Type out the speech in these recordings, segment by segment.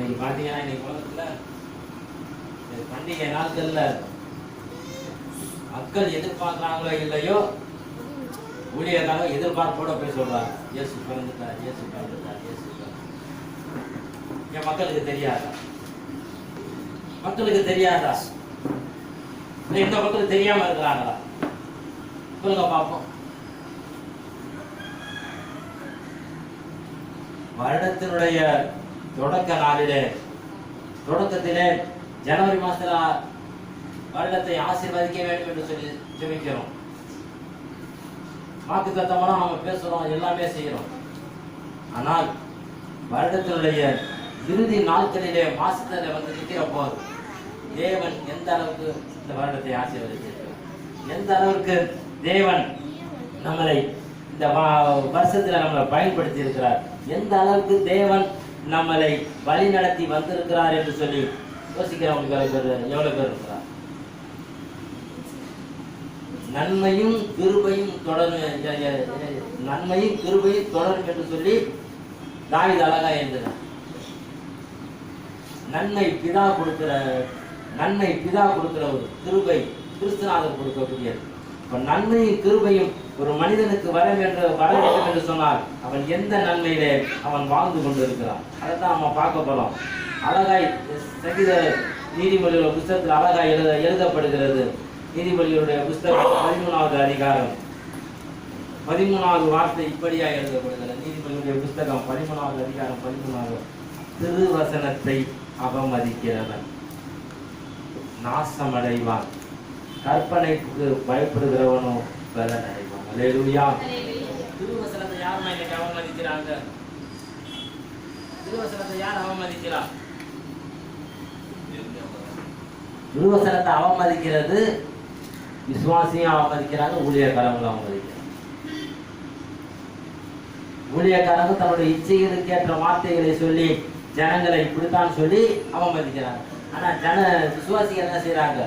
இன்னைக்கு பார்த்தீங்கன்னா இன்னைக்கு உலகத்துல பண்டிகை நாட்கள்ல மக்கள் எதிர்பார்க்கிறாங்களோ இல்லையோ ஊழியக்காரங்க எதிர்பார்ப்போட போய் சொல்றாங்க, இயேசு பிறந்துட்டார், இயேசு பிறந்துட்டார், இயேசு பிறந்துட்டார். என் மக்களுக்கு தெரியாதா? மக்களுக்கு தெரியாதா? இந்த மக்களுக்கு தெரியாம இருக்கிறாங்களா? சொல்லுங்க பார்ப்போம். வருடத்தினுடைய தொடக்க நாளிலே, தொடக்கத்திலே ஜனவரி மாசத்துல வருடத்தை ஆசீர்வதிக்க வேண்டும் என்று சொல்லி ஜெபிக்கிறோம். வாக்கு தத்தமெல்லாம் நாம பேசுறோம், எல்லாமே செய்யறோம். ஆனால் வருடத்தினுடைய இறுதி நாட்களிலே மாசத்துல வந்து நிற்கிற போது தேவன் எந்த அளவுக்கு இந்த வருடத்தை ஆசீர்வதிச்சிருக்கிறார், எந்த அளவுக்கு தேவன் நம்மளை இந்த வருஷத்துல நம்மளை பயன்படுத்தி இருக்கிறார், எந்த அளவுக்கு தேவன் நம்மளை வழி நடத்தி வந்திருக்கிறார் என்று சொல்லி யோசிக்கிறவங்களுக்கு எவ்வளவு பேர் இருக்கிறார்? நன்மையும் கிருபையும் தொடரும், நன்மையும் கிருபையும் தொடரும் என்று சொல்லி தாவீது அழகா எழுதுகிறார். நன்மை பிதா கொடுக்கிற ஒரு கிருபை கிறிஸ்துநாதர் கொடுக்கக்கூடியது. இப்ப நன்மையும் கிருபையும் ஒரு மனிதனுக்கு வர வேண்டும் என்று சொன்னால் அவன் எந்த நன்மையிலே அவன் வாழ்ந்து கொண்டிருக்கிறான், அதைத்தான் நம்ம பார்க்க போறோம். அழகாய் சங்கீத நீதிமொழியோட புத்தகத்தில் அழகாய் எழுதப்படுகிறது. நீதிமொழிகளுடைய புத்தகம் 13வது அதிகாரம் 13வது வார்த்தை இப்படியா எழுதப்படுகிறது. நீதிமொழியுடைய புத்தகம் 13வது அதிகாரம் 13வது, திருவசனத்தை அவமதிக்கிறவன் நாசமடைவான், கற்பனைக்கு பயப்படுகிறவனோ பலன் அடைவான். அல்லேலூயா. திருவசனத்தை யாருமா இன்னைக்கு அவமதிக்கிறாங்க? திருவசனத்தை யார் அவமதிக்கிறா? திருவசனத்தை அவமதிக்கிறது விசுவாசியும் அவமதிக்கிறாங்க, ஊழியக்காரங்களும் அவமதிக்கிறாங்க. ஊழியக்காரங்க தன்னுடைய இச்சைகளுக்கு ஏற்ற வார்த்தைகளை சொல்லி ஜனங்களை இப்படித்தான் சொல்லி அவமதிக்கிறாங்க. ஆனா விசுவாசிகள் என்ன செய்யறாங்க?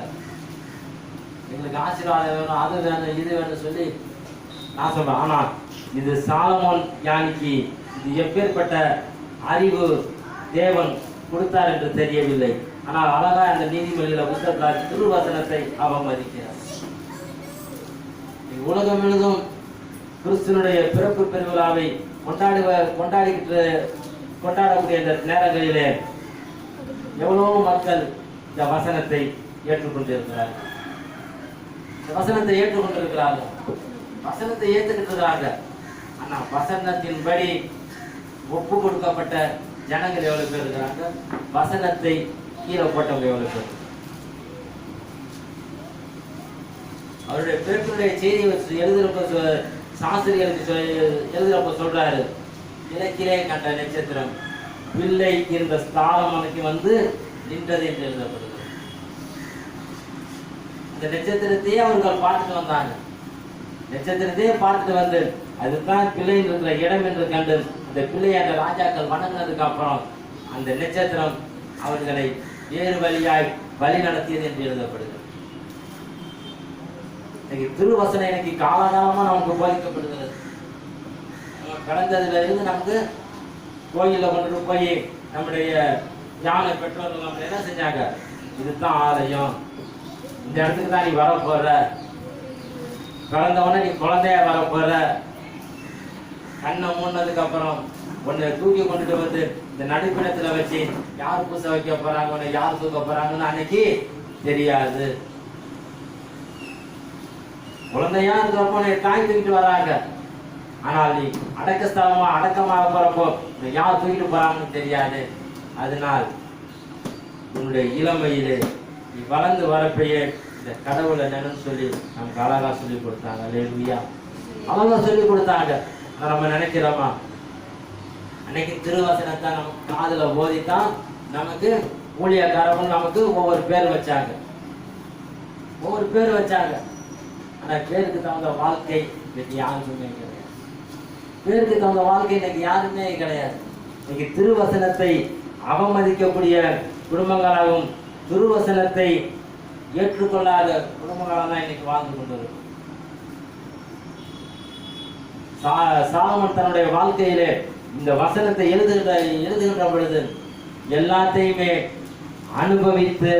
எங்களுக்கு ஆசீர்வாதம் வேணும், அது வேணும், இது வேணும் சொல்லி நான் சொல்றேன். ஆனா இது சாலமோன் ஞானிக்கு இது எப்பேற்பட்ட அறிவு தேவன் கொடுத்தார் என்று தெரியவில்லை. ஆனால் அழகா அந்த நீதிமொழியில புத்தகத்தில் திருவசனத்தை அவமதிக்கிறார். உலகம் முழுதும் கிறிஸ்துவனுடைய பிறப்பு பெருவிழாவை கொண்டாடக்கூடிய இந்த நேரங்களிலே எவ்வளவு மக்கள் இந்த வசனத்தை ஏற்றுக்கொண்டிருக்கிறார்கள். இந்த வசனத்தை ஏற்றுக்கொண்டிருக்கிறார்கள், வசனத்தை ஏற்றுக்கிட்டு. ஆனா வசனத்தின்படி ஒப்பு கொடுக்கப்பட்ட ஜனங்கள் எவ்வளவு பேர் இருக்கிறாங்க? வசனத்தை கீழே போட்டவங்க எவ்வளவு பேர்? அவருடைய பிறப்புடைய செய்தி எழுதுறப்ப சாஸ்திரிகளுக்கு எழுதுறப்ப சொல்றாரு, இலக்கிலே கண்ட நட்சத்திரம் பிள்ளை இந்த ஸ்தானமனுக்கு வந்து நின்றது என்று எழுதப்படுகிறது. இந்த நட்சத்திரத்தையே அவர்கள் பார்த்துட்டு வந்தாங்க. நட்சத்திரத்தையே பார்த்துட்டு வந்து அதுதான் பிள்ளை இருக்கிற இடம் என்று கண்டு அந்த பிள்ளையை அந்த ராஜாக்கள் வணங்கினதுக்கு அப்புறம் அந்த நட்சத்திரம் அவர்களை வேறு வழியாய் வழி நடத்தியது என்று எழுதப்படுகிறது. திருவசனம் எனக்கு காலகாலமா நமக்கு போதிக்கப்படுகிறது. கடந்ததுல இருந்து நமக்கு கோயில கொண்டு போய் நம்முடைய ஞான பெற்றோர்கள் நம்ம என்ன செஞ்சாங்க? இதுதான் ஆலயம், இந்த இடத்துக்கு தான் நீ வரப்போற, பிறந்தவன நீ குழந்தையா வரப்போற, கண்ணை மூடினதுக்கு அப்புறம் உன்னை தூக்கி கொண்டுட்டு வந்து இந்த நடுப்பிடத்துல வச்சு யார் பூசை வைக்க போறாங்க, உன்னை யார் தூக்க போறாங்கன்னு அன்னைக்கு தெரியாது. குழந்தையா இருக்கிறப்போ தாய் தூக்கிட்டு வராங்க. ஆனால் நீ அடக்கஸ்தலமா அடக்கமாக போறப்போ யார் தூக்கிட்டு போறாங்கன்னு தெரியாது. அதனால் உன்னுடைய இளமையிலே நீ வளர்ந்து வரப்பையே இந்த கடவுளை நினைன்னு சொல்லி நமக்கு அழகா சொல்லி கொடுத்தாங்க. அல்லேலூயா. அழகா சொல்லி கொடுத்தாங்க. நம்ம நினைக்கிறோமா? அன்னைக்கு திருவசனத்தை நமக்கு காதுல ஓதித்தான் நமக்கு ஊழியக்காரர்கள் நமக்கு ஒவ்வொரு பேர் வச்சாங்க. ஆனா பேருக்கு தகுந்த வாழ்க்கை இன்னைக்கு யாருக்குமே கிடையாது. பேருக்கு தகுந்த வாழ்க்கை இன்னைக்கு யாருமே கிடையாது. இன்னைக்கு திருவசனத்தை அவமதிக்கக்கூடிய குடும்பங்களாகவும் திருவசனத்தை ஏற்றுக்கொள்ளாத குடும்பங்களாக தான் இன்னைக்கு வாழ்ந்து கொண்டிருக்கும். சாலமன் தன்னுடைய வாழ்க்கையிலே இந்த வசனத்தை எழுதுகின்ற பொழுது எல்லாத்தையுமே அனுபவித்து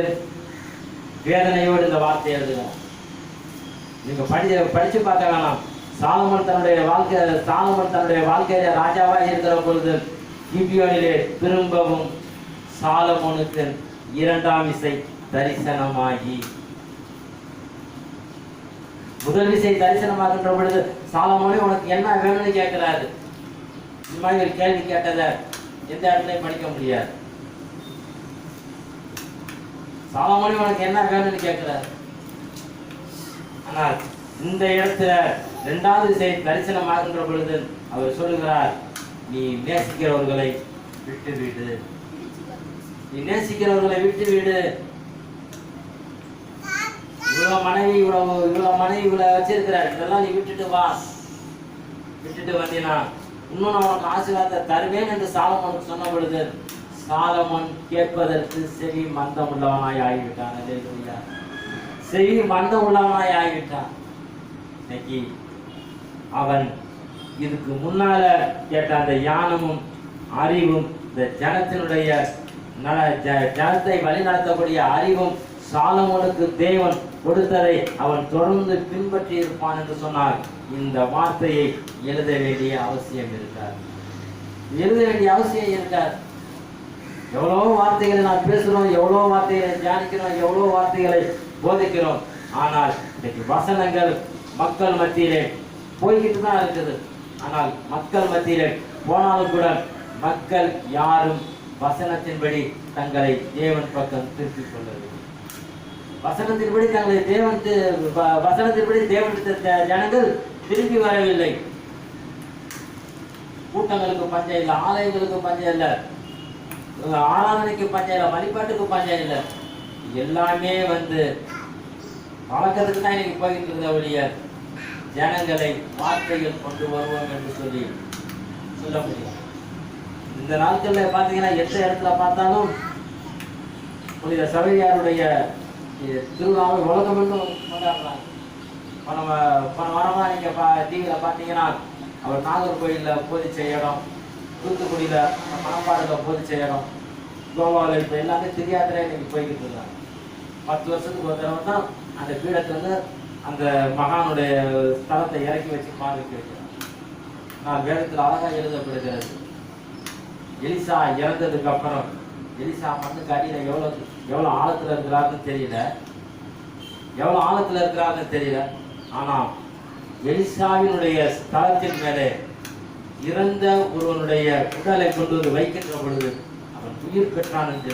வேதனையோடு இந்த வார்த்தை எழுதுகிறார். நீங்க படிச்சு பார்க்க வேணாம். சாலமன் தன்னுடைய வாழ்க்கையில ராஜாவா இருக்கிற பொழுது கிபியோனிலே திரும்பவும் சாலமோனுக்கு இரண்டாம் விசை தரிசனமாகி, முதல் விசை தரிசனமாகின்ற பொழுது சாலமோனே உனக்கு என்ன வேணும்னு கேட்கிறாரு. இந்த மாதிரி ஒரு கேள்வி கேட்டதை எந்த இடத்துலையும் படிக்க முடியாது. சாலமோனே உனக்கு என்ன வேணும்னு கேட்கிறாரு. ஆனால் இந்த இடத்துல இரண்டாவது விசை தரிசனமாகின்ற பொழுது அவர் சொல்லுகிறார், நீ நேசிக்கிறவர்களை விட்டு விடு, நீ நேசிக்கிறவர்களை விட்டு விடு. இவ்வளவு மனைவி இவ்வளவு வச்சிருக்கிறார், இதெல்லாம் நீ விட்டுட்டு வா. விட்டுட்டு வந்தீனா இன்னும் நான் உனக்கு ஆசீர்வாதத்தை தருவேன் என்று சாலமோனுக்கு சொன்ன பொழுது சாலமோன் கேட்பதற்கு செவி மந்தம் உள்ளவனாய் ஆகிவிட்டான். அல்லேலூயா. செவி மந்தம் உள்ளவனாய் ஆகிவிட்டான். இன்னைக்கு அவன் இதுக்கு முன்னால கேட்ட அந்த ஞானமும் அறிவும், இந்த ஜனத்தினுடைய ஜனத்தை வழிநடத்தக்கூடிய அறிவும் சாலமோனுக்கு தேவன் கொடுத்ததை அவன் தொடர்ந்து பின்பற்றி இருப்பான் என்று சொன்னார். இந்த வார்த்தையை எழுத வேண்டிய அவசியம் இருக்கார். எவ்வளவோ வார்த்தைகளை நாம் பேசுறோம், எவ்வளவோ வார்த்தைகளை தியானிக்கிறோம், எவ்வளவோ வார்த்தைகளை போதிக்கிறோம். ஆனால் இன்னைக்கு வசனங்கள் மக்கள் மத்தியிலே போய்கிட்டு தான் இருக்குது. ஆனால் மக்கள் மத்தியிலே போனாலும் கூட மக்கள் யாரும் வசனத்தின்படி தங்களை தேவன் பக்கம் திருப்பிக் கொள்ளவில்லை. வசனத்தின்படி தேவன் ஜனங்கள் திரும்பி வரவில்லை. கூட்டங்களுக்கு பஞ்சம் இல்லை, ஆலயங்களுக்கு பஞ்சம் இல்லை, ஆராதனைக்கு பஞ்சம் இல்லை, வழிபாட்டுக்கு பஞ்சம் இல்லை. எல்லாமே வழக்கத்துக்கு தான் இன்னைக்கு போய்கிட்டு இருந்த ஒழிய ஜனங்களை வார்த்தைகள் கொண்டு வருவோம் என்று சொல்ல முடியும். இந்த நாட்கள்ல பாத்தீங்கன்னா எந்த இடத்துல பார்த்தாலும் புனித சபையாருடைய திருவிழாவை உலகம் என்றும் கொண்டாடுறாங்க. போன வாரமா நீங்க டிவியில பாத்தீங்கன்னா அவர் நாகர்கோயிலில் போதிச்ச இடம், தூத்துக்குடியில மணப்பாடுல போதிச்ச இடம், கோவாவில் இப்போ எல்லாமே தெரியாதே இன்னைக்கு போய்கிட்டு இருக்காங்க. 10 வருஷத்துக்கு ஒரு தடவை தான் அந்த பீடத்துல அந்த மகானுடைய ஸ்தலத்தை இறக்கி வச்சு பார்வைக்கு வைக்கிறார். நான் வேதத்தில் அழகா எழுதப்படுகிறது. எலிசா இறந்ததுக்கு அப்புறம் எலிசா மண்ணுக்கு அடியில எவ்வளவு ஆழத்துல இருக்கிறாருன்னு தெரியல. ஆனா எலிசாவினுடைய ஸ்தலத்தின் மேலே இறந்த ஒருவனுடைய உடலை கொண்டு வந்து வைக்கின்ற பொழுது அவன் உயிர் பெற்றான் என்று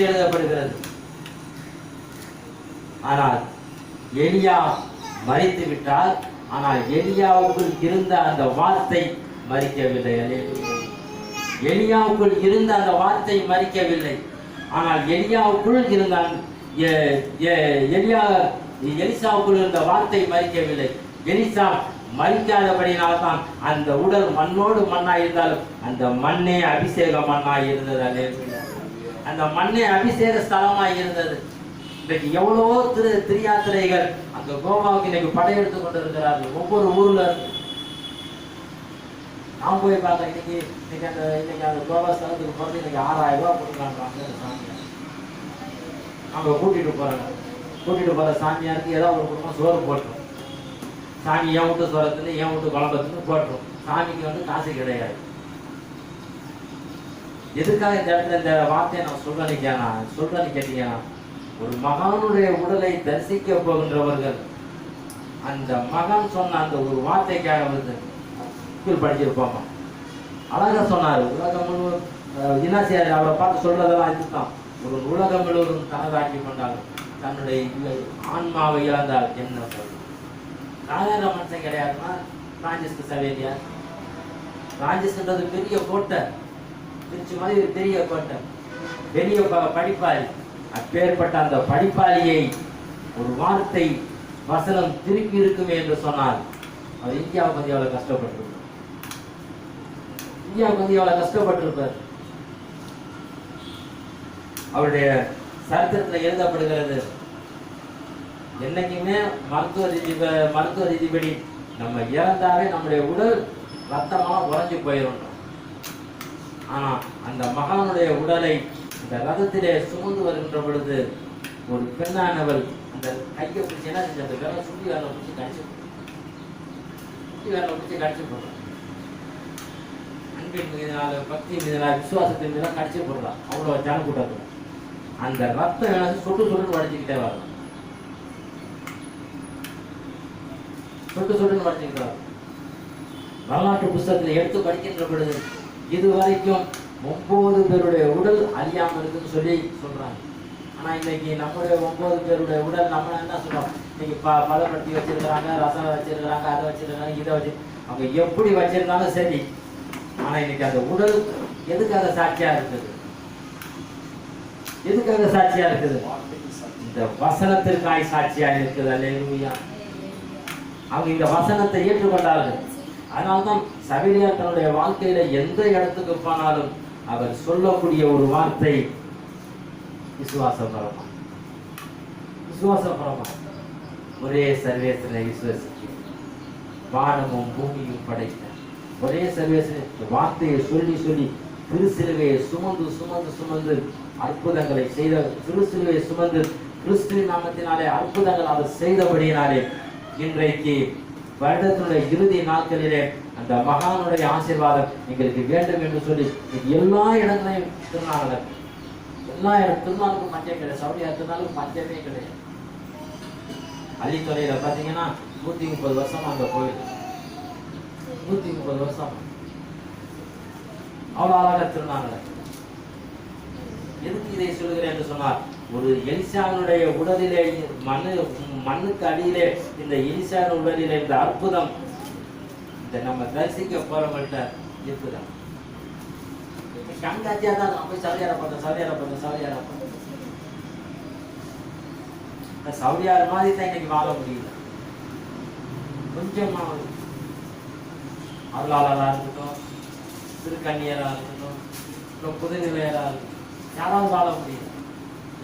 எழுதப்படுகிறது. ஆனால் எலியா மரித்து விட்டார். ஆனால் எலியாவுக்குள் இருந்த அந்த வார்த்தை மரிக்கவில்லை. எலியாவுக்குள் இருந்த அந்த வார்த்தை மரிக்கவில்லை. ஆனால் எலியாவுக்குள் இருந்தான், எலிசாவுக்குள் இருந்த வார்த்தை மரிக்கவில்லை. எலிசா மரிக்காதபடினால்தான் அந்த உடல் மண்ணோடு மண்ணாய் இருந்தாலும் அந்த மண்ணே அபிஷேக மண்ணாய் இருந்தது. அந்த மண்ணே அபிஷேக ஸ்தலமாய் இருந்தது. இன்றைக்கு எவ்வளவோ திரியாத்திரைகள் அந்த கோவாவுக்கு இன்னைக்கு படையெடுத்து கொண்டிருக்கிறார்கள். ஒவ்வொரு ஊர்ல நான் போய் பார்த்தேன். இன்னைக்கு அந்த கோவா ஸ்தலத்துக்கு போறது இன்னைக்கு 6000 ரூபாய் கொடுக்கலான்றாங்க சாமியார். அவங்க கூட்டிட்டு போற சாமியாருக்கு ஏதாவது ஒரு குடும்பம் சோறு போட்டோம். சாமி என் வீட்டு சோரத்துல என் வீட்டு குழம்பத்துன்னு போட்டோம். சாமிக்கு காசு கிடையாது. எதுக்காக இந்த இடத்துல இந்த வார்த்தையை நான் சொல்றேன்னு கேட்டீங்கன்னா, ஒரு மகானுடைய உடலை தரிசிக்க போகின்றவர்கள் அந்த மகன் சொன்ன அந்த ஒரு வார்த்தைக்காக படிச்சிருப்போமா, அழகா சொன்னாரு. உலகம் முழுவதும் இனாசியார் அவரை பார்த்து சொல்றதெல்லாம் இதுதான். ஒரு உலகம் முழுவதும் தனதாக்கி கொண்டாலும் தன்னுடைய ஆன்மாவை இழந்தால் என்ன சொல்றது? சாதாரண மனுஷன் கிடையாதுன்னா பிரான்சிஸ்கு சவேரியார். பிரான்சிஸ்ன்றது பெரிய கோட்டை, திருச்சி மாதிரி ஒரு பெரிய கோட்டை, பெரிய படிப்பாளி. அப்பேற்பட்ட அந்த படிப்பாளியை ஒரு வார்த்தை வசனம் திருப்பி இருக்குமே என்று சொன்னால் அவர் இந்தியாவுக்கு வந்து எவ்வளவு கஷ்டப்பட்டிருப்பார். அவருடைய சரித்திரத்தில் எழுதப்படுகிறது, என்னைக்குமே மருத்துவ ரீதிப்படி நம்ம இறந்தாவே நம்முடைய உடல் ரத்தமாக உறைஞ்சு போயிடும். ஆனா அந்த மகானுடைய உடலை அந்த ரதத்திலே சுமந்து வருகின்ற பொழுது ஒரு பெண்ணானவள் அந்த கையை பிடிச்சி என்ன செஞ்சு அந்த விரலை சுண்டி விரலை பிடிச்சி கடிச்சு போடுறான். அன்பின் மீதினால பக்தி மீதினால விசுவாசத்தின் மீதான கடிச்சு போடுறான். அவ்வளவு ஜன கூட்டத்தில் அந்த ரத்தம் எனக்கு சொட்டு வடிச்சுக்கிட்டே வரலாம். சொட்டு வடிச்சுக்கிட்டே வரலாம். வரலாற்று புஸ்தகத்தில் எடுத்து படிக்கின்ற பொழுது இதுவரைக்கும் 9 பேருடைய உடல் அழியாமல் இருக்குன்னு சொல்றாங்க. ஆனா இன்னைக்கு நம்முடைய 9 பேருடைய உடல் நம்ம என்ன சொல்றோம், இன்னைக்கு பதப்படுத்தி வச்சிருக்கிறாங்க, ரசம் வச்சிருக்கிறாங்க, அதை வச்சிருக்காங்க, இதை வச்சு அவங்க எப்படி வச்சிருந்தாலும் சரி. ஆனா இன்னைக்கு அந்த உடல் எதுக்காக சாட்சியா இருக்குது? எதுக்காக சாட்சியா இருக்குது? இந்த வசனத்திற்காய் சாட்சியா இருக்குது. அல்லேலூயா. அவங்க இந்த வசனத்தை ஏற்றுக்கொண்டார்கள். அதனால்தான் சவேரியார் தன்னுடைய வாழ்க்கையில எந்த இடத்துக்கு போனாலும் அவர் சொல்லக்கூடிய ஒரு வார்த்தை விசுவாசபரமா. ஒரே சர்வேசனை விசுவசிக்க வானமும் பூமியும் படைத்த ஒரே சர்வேசனை வார்த்தையை சொல்லி திருசிலுவையை சுமந்து அற்புதங்களை செய்த, திருசிலுவையை சுமந்து கிறிஸ்துவின் நாமத்தினாலே அற்புதங்கள் அவர் செய்தபடியினாலே இன்றைக்கு வருடத்தினுடைய இறுதி நாட்களிலே அந்த மகானுடைய ஆசீர்வாதம் எங்களுக்கு வேண்டும் என்று சொல்லி எல்லா இடங்களையும் திருநாள், எல்லா திருநாளுக்கும் பஞ்சம் கிடையாது. சவுதியா திருநாளுக்கும் பஞ்சமே கிடையாது. அள்ளித்துறையில பாத்தீங்கன்னா 130 வருஷமா அந்த கோயில், 130 வருஷம் அவ்வளவு அழகா திருநாள். எதுக்கு இதை சொல்லுகிறேன் என்று சொன்னார், ஒரு எலிசாவினுடைய உடலிலே மண்ணுக்கு அடியிலே இந்த எலிசாவின் உடலிலே இந்த அற்புதம் இந்த நம்ம தரிசிக்க போறவங்கள்ட்ட இருக்குதான். கண்காட்சியா தான் நம்ம போய் சவுதியார் மாதிரி தான் இன்னைக்கு வாழ முடியல. கொஞ்சமா அருளாளராக இருக்கட்டும், திருக்கண்ணியராக இருக்கட்டும், புதுநிலையராக இருக்கட்டும், யாராவது வாழ முடியல.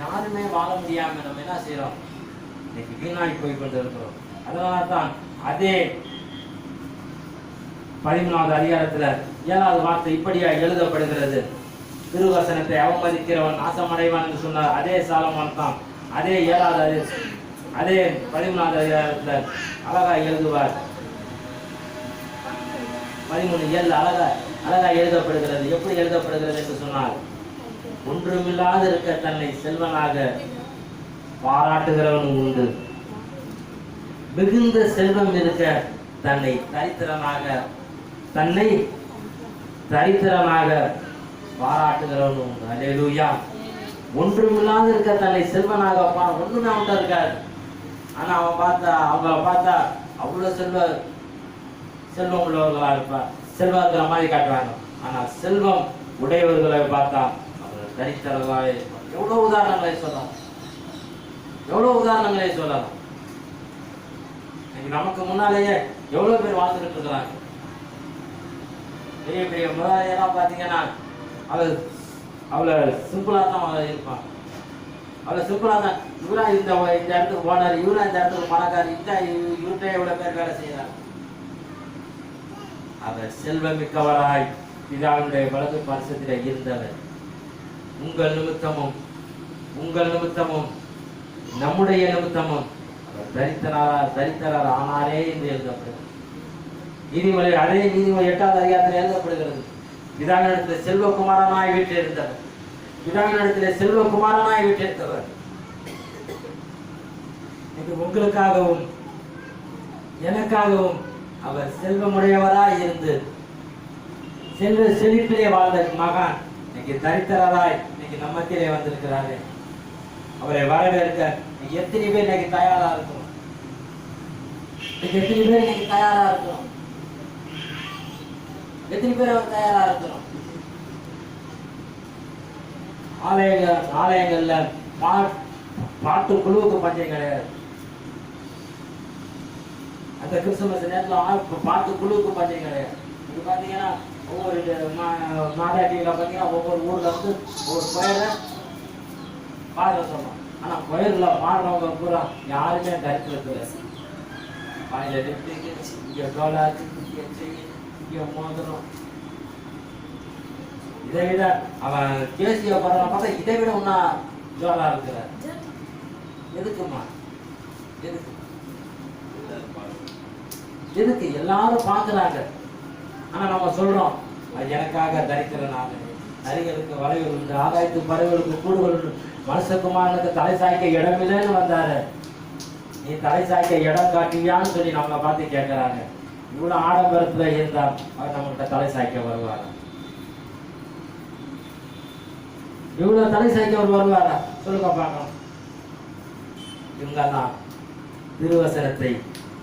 யாருமே வாழ முடியாம நம்ம என்ன செய்யறோம், இன்னைக்கு வீணாகி போய் கொண்டு இருக்கிறோம். அதனால்தான் அதே 13வது அதிகாரத்துல 7வது வார்த்தை இப்படியா எழுதப்படுகிறது, திருவசனத்தை அவமதிக்கிறவன் நாசமடைவான் என்று சொன்னார். அதே சாலமோன் தான் அதே 13வது அதிகாரத்துல அழகா எழுதுவார். 13:7 அழகா எழுதப்படுகிறது. எப்படி எழுதப்படுகிறது என்று சொன்னார், ஒன்றுமில்லாத இருக்க தன்னை செல்வனாக பாராட்டுகிறவன் உண்டு, மிகுந்த செல்வம் இருக்க தன்னை தரித்திரனாக பாராட்டுகிறவன் உண்டு. அல்லேலூயா. ஒன்றுமில்லாத இருக்க தன்னை செல்வனாக ஒண்ணுமே அவன்கிட்ட இருக்காது. ஆனா அவங்கள பார்த்தா அவ்வளவு செல்வம் உள்ளவர்களா இருப்பார், செல்வங்கிற மாதிரி காட்டுவாங்க. ஆனா செல்வம் உடையவர்களை பார்த்தா தரித்திரர்களாக இருப்பார். எவ்வளவு உதாரணங்களை சொல்லலாம். நமக்கு முன்னாலேயே எவ்வளவு பேர் வாழ்ந்துட்டு இருக்கிறாங்க. பெரிய பெரிய முதலாளியெல்லாம் பார்த்தீங்கன்னா அவ்வளவு சிம்பிளா தான் இருப்பான். அவ்வளவு சிம்பிளா தான். இவரா இந்த இடத்துக்கு போனார், இவரா இந்த இடத்துக்கு பணக்காரர், இவர்கிட்ட எவ்வளவு பேர் வேலை செய்யறாங்க. அவர் செல்வமிக்கவராய் பிதாவுடைய வலது பரிசத்திலே இருந்தவர். உங்கள் நிமித்தமும் நம்முடைய நிமித்தமும் தரித்திரர் ஆனாரே என்று எழுதப்படுகிறது. நீதிமொழி 8வது அதிகாரத்தில் எழுதப்படுகிறது, பிதாவினிடத்தில் செல்வகுமாரனாய் வீட்டிருந்தவர். உங்களுக்காகவும் எனக்காகவும் அவர் செல்வமுடையவராய் இருந்து செழிப்பிலே வாழ்ந்த மகான் இன்னைக்கு தரித்திரராய் இன்னைக்கு நம்மத்திலே வந்திருக்கிறாரு. அவரை வரவேற்க எத்தனை பேர் இன்னைக்கு தயாரா இருக்கணும்? எத்தனை பேர் தயாரா இருக்கணும்? ஆலயங்கள்ல பாட்டு குழுவுக்கு பஞ்சம் கிடையாது. அந்த கிறிஸ்துமஸ் நேரத்துல பாட்டு குழுவுக்கு பஞ்சம் கிடையாது. இது பாத்தீங்கன்னா ஒவ்வொரு நாடாட்டியில பாத்தீங்கன்னா ஒவ்வொரு ஊர்ல இருந்து ஒரு கோயிலை பாட சொன்னோம். ஆனா கோயில்ல பாடுறவங்க பூரா யாருமே கருத்துல வாயில இங்க டோலாச்சு, இங்க மோதிரம், இதை விட அவன் கேசிய படம் பார்த்தா இதை விட ஒன்னா ஜோரா இருக்கிற. எதுக்குமா? எதுக்கு? எதுக்கு? எல்லாரும் பார்க்குறாங்க. ஆனா நம்ம சொல்றோம் அது எனக்காக தரித்திரனாக, நரிகளுக்கு வளைவுகள் உண்டு, ஆகாயத்து பறவைகளுக்கு கூடுகள் உண்டு, மனுஷகுமாரனுக்கு தலை சாய்க்க இடமில்லைன்னு வந்தாரு, நீ தலை சாய்க்க இடம் காட்டுவியான்னு சொல்லி நம்மளை பார்த்து கேட்கிறாங்க. இவ்வளவு ஆடம்பரத்துல இருந்தா அவர் நம்மகிட்ட தலை சாய்க்க வருவாரா? இவ்வளவு தலை சாய்க்க அவர் வருவாரா? சொல்லுங்க பார்க்கலாம். இவங்கெல்லாம் திருவசனத்தை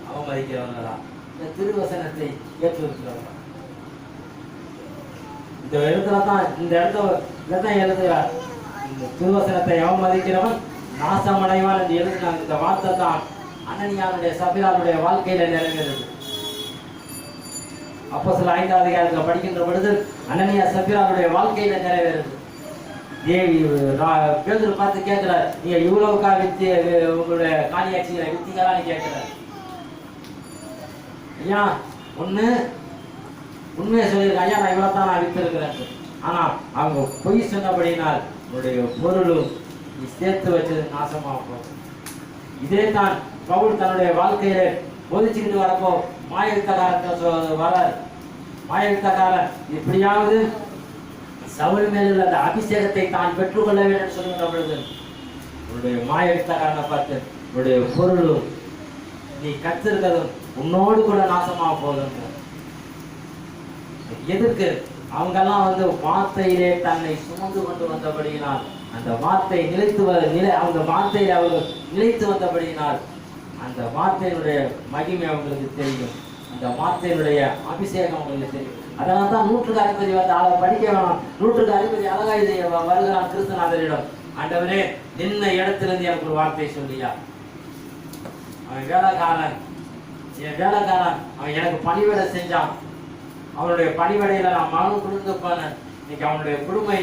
அவமதிக்கிறவங்களா, இந்த திருவசனத்தை ஏற்றிருக்கிறவங்களா? இந்த இடத்துல எழுதுகிறார், இந்த திருவசனத்தை அவமதிக்கிறவன் நாசமடைவான் என்று எழுதினாங்க. இந்த வார்த்தை தான் அனனியாருடைய சபீராருடைய வாழ்க்கையில நிறைவேறுது. அப்போஸ்தலர் 5ஆம் அதிகாரத்துல படிக்கின்ற பொழுது அனனியா சபீராருடைய வாழ்க்கையில நிறைவேறுது. பேதுரு பார்த்து கேட்கிறார், நீங்க இவ்வளவுக்கா வித்தி உங்களுடைய காணியாட்சிகளை வித்தீங்களான்னு கேட்கிறார். ஐயா ஒண்ணு உண்மையை சொல்லியிருக்கேன், ஐயா நான் இவ்வளவு தான் நான் வித்திருக்கிறேன். ஆனா அவங்க பொய் சொன்னபடினால் உன்னுடைய பொருளும் நீ சேர்த்து வச்சது நாசமா போகும். இதே தான் பவுல் தன்னுடைய வாழ்க்கையில ஒதிச்சுக்கிட்டு வரப்போ மாயவித்தகாரன் வரார். மாயவித்தகாரன் எப்படியாவது சவுல் மேல் அந்த அபிஷேகத்தை தான் பெற்றுக்கொள்ள வேண்டும் சொல்லுகின்ற பொழுது உன்னுடைய மாயவித்தகாரனை பார்த்து உன்னுடைய பொருளும் நீ கத்திருக்கிறதும் உன்னோடு கூட நாசமாக போகுது. எதுக்கு? அவங்கெல்லாம் வார்த்தையிலே தன்னை சுமந்து கொண்டு வந்தபடியினால், அந்த வார்த்தை அவங்க வார்த்தையில அவர்கள் நிலைத்து வந்தபடியினால் அந்த வார்த்தையினுடைய மகிமை அவங்களுக்கு தெரியும், அந்த வார்த்தையினுடைய அபிஷேகம் அவங்களுக்கு தெரியும். அதனால தான் நூற்றுக்கு அதிபதி அதை படிக்க வேணாம். நூற்றுக்கு அதிபதி அழகா இதை வருகிறான் கிறிஸ்துநாதரிடம், ஆண்டவரே நின்ன இடத்திலிருந்து எனக்கு ஒரு வார்த்தை சொல்லியா. அவன் வேலைக்காரன், என் வேலைக்காரன் அவன் எனக்கு பணிவிடை செஞ்சான், அவனுடைய பணிவிடையில நான் மகனும் குடும்பத்து போனேன். இன்னைக்கு அவனுடைய குடும்பம்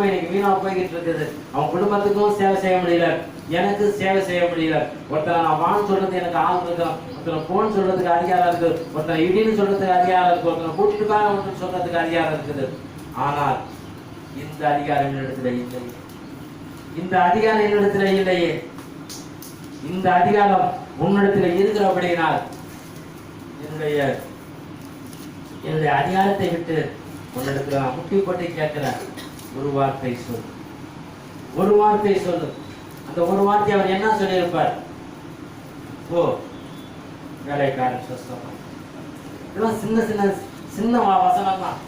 இன்னைக்கு வீணா போய்கிட்டு இருக்குது. அவன் குடும்பத்துக்கும் சேவை செய்ய முடியல, எனக்கு சேவை செய்ய முடியல. ஒருத்தர் நான் வான்னு சொல்றது எனக்கு ஆள் இருக்கு, ஒருத்தர் போன் சொல்றதுக்கு அதிகாரம் இருக்கு, ஒருத்தர் இடின்னு சொல்றதுக்கு அதிகாரம் இருக்கு, ஒருத்தர் கூட்டுக்காக ஒருத்தர் சொல்றதுக்கு அதிகாரம் இருக்குது. ஆனால் இந்த அதிகாரம் என்னிடத்துல இல்லை, இந்த அதிகாரம் என்னிடத்துல இல்லையே. இந்த அதிகாரம் உன்னிடத்துல இருக்கிறபடினால் என்னுடைய அதிகாரத்தை விட்டு உன்னிடத்துல நான் முட்டி போட்டு கேட்கிறேன், ஒரு வார்த்தை சொல், ஒரு வார்த்தை சொல்லு. அந்த ஒரு வார்த்தை அவர் என்ன சொல்லியிருப்பார்? ஓ வேலைக்காரன் சுஸ்தமா. இதெல்லாம் சின்ன சின்ன சின்ன வசனம் தான்.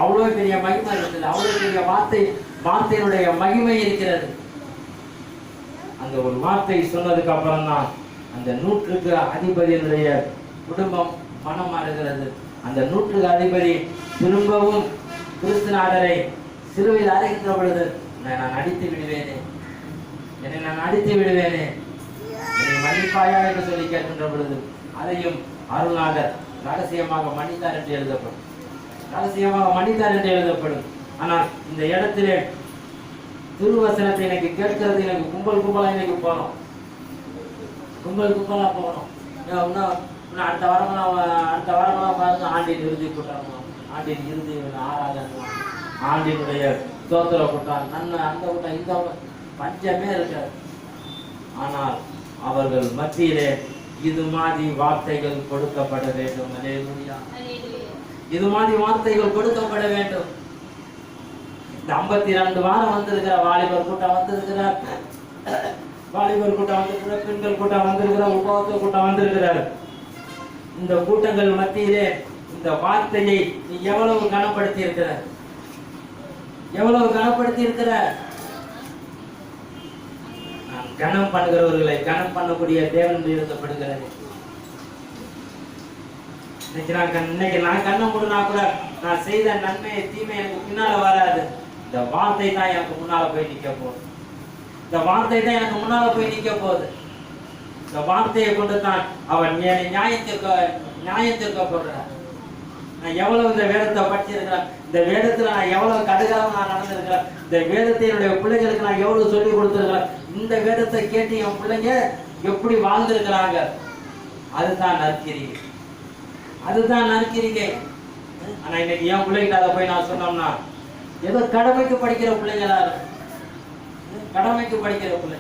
அவ்வளவு பெரிய மகிமை இருக்குது, அவ்வளவு பெரிய வார்த்தையினுடைய மகிமை இருக்கிறது. அந்த ஒரு வார்த்தை சொன்னதுக்கு அப்புறம் தான் அந்த நூற்றுக்கு அதிபதியினுடைய குடும்பம் மனம் மாறுகிறது. அந்த நூற்றுக்கு அதிபதி திரும்பவும் கிறிஸ்துநாதரை சிலுவையில் அறைகின்ற பொழுது நான் அடித்து விடுவேனே, என்னை நான் அடித்து விடுவேனே, என்னை மன்னிப்பாயா என்று சொல்லி கேட்கின்ற பொழுது அதையும் அருள்நாதர் ரகசியமாக மன்னித்தார் என்று எழுதப்படும், ரகசியமாக மன்னித்தார் என்று எழுதப்படும். ஆனால் இந்த இடத்திலே திருவசனத்தை எனக்கு கேட்கிறது எனக்கு கும்பலா எனக்கு போகணும், கும்பலா போகணும். அடுத்த வாரமெல்லாம் பாருங்க ஆண்டின் இறுதி கூட்டம், ஆண்டின் இறுதி ஆராதனை, ஆண்டினுடைய தோத்திர கூட்டம், அந்த கூட்டம் இந்த பஞ்சமே இருக்காது. ஆனால் அவர்கள் மத்தியிலே இது மாதிரி வார்த்தைகள் கொடுக்கப்பட வேண்டும். அல்லேலூயா. இது மாதிரி வார்த்தைகள் கொடுக்கப்பட வேண்டும். இந்த 52 வாரம் வந்திருக்கிற வாலிபர் கூட்டம் வந்திருக்கிறார், பெண்கள் கூட்டம் வந்திருக்கிறார், உபவாச கூட்டம் வந்திருக்கிறார். இந்த கூட்டங்கள் மத்தியிலே இந்த வார்த்தையை நீ எவ்வளவு கனப்படுத்தி இருக்கிற, எவ்வளவு கனப்படுத்தி இருக்கிற. கனம் பண்ணுகிறவர்களை கனம் பண்ணக்கூடிய தேவன் எழுதப்படுகிறது. இன்னைக்கு நான் கண்ணை மூடுனா கூட நான் செய்த நன்மை தீமை எனக்கு பின்னால வராது. இந்த வார்த்தை தான் எனக்கு முன்னால போய் நிக்க போகுது, இந்த வார்த்தை தான் எனக்கு முன்னால போய் நிக்க போகுது. இந்த வார்த்தையை கொண்டு தான் அவன் நியாயத்திற்க போடுறான். நான் எவ்வளவு இந்த வேதத்தை படிச்சிருக்கிறேன், இந்த வேதத்துல நான் எவ்வளவு கடுகாலம் நான் நடந்திருக்கிறேன், இந்த வேதத்தை என்னுடைய பிள்ளைகளுக்கு நான் எவ்வளவு சொல்லி கொடுத்திருக்கிறேன், இந்த வேதத்தை கேட்டு என் பிள்ளைங்க எப்படி வாழ்ந்திருக்கிறாங்க. அதுதான் நற்கிரிகை, அதுதான் நற்கிரிகை. ஆனா இன்னைக்கு என் பிள்ளைகிட்ட அதை போய் நான் சொன்னோம்னா ஏதோ கடமைக்கு படிக்கிற பிள்ளைங்களா இருக்கும். கடமைக்கு படிக்கிற பிள்ளை,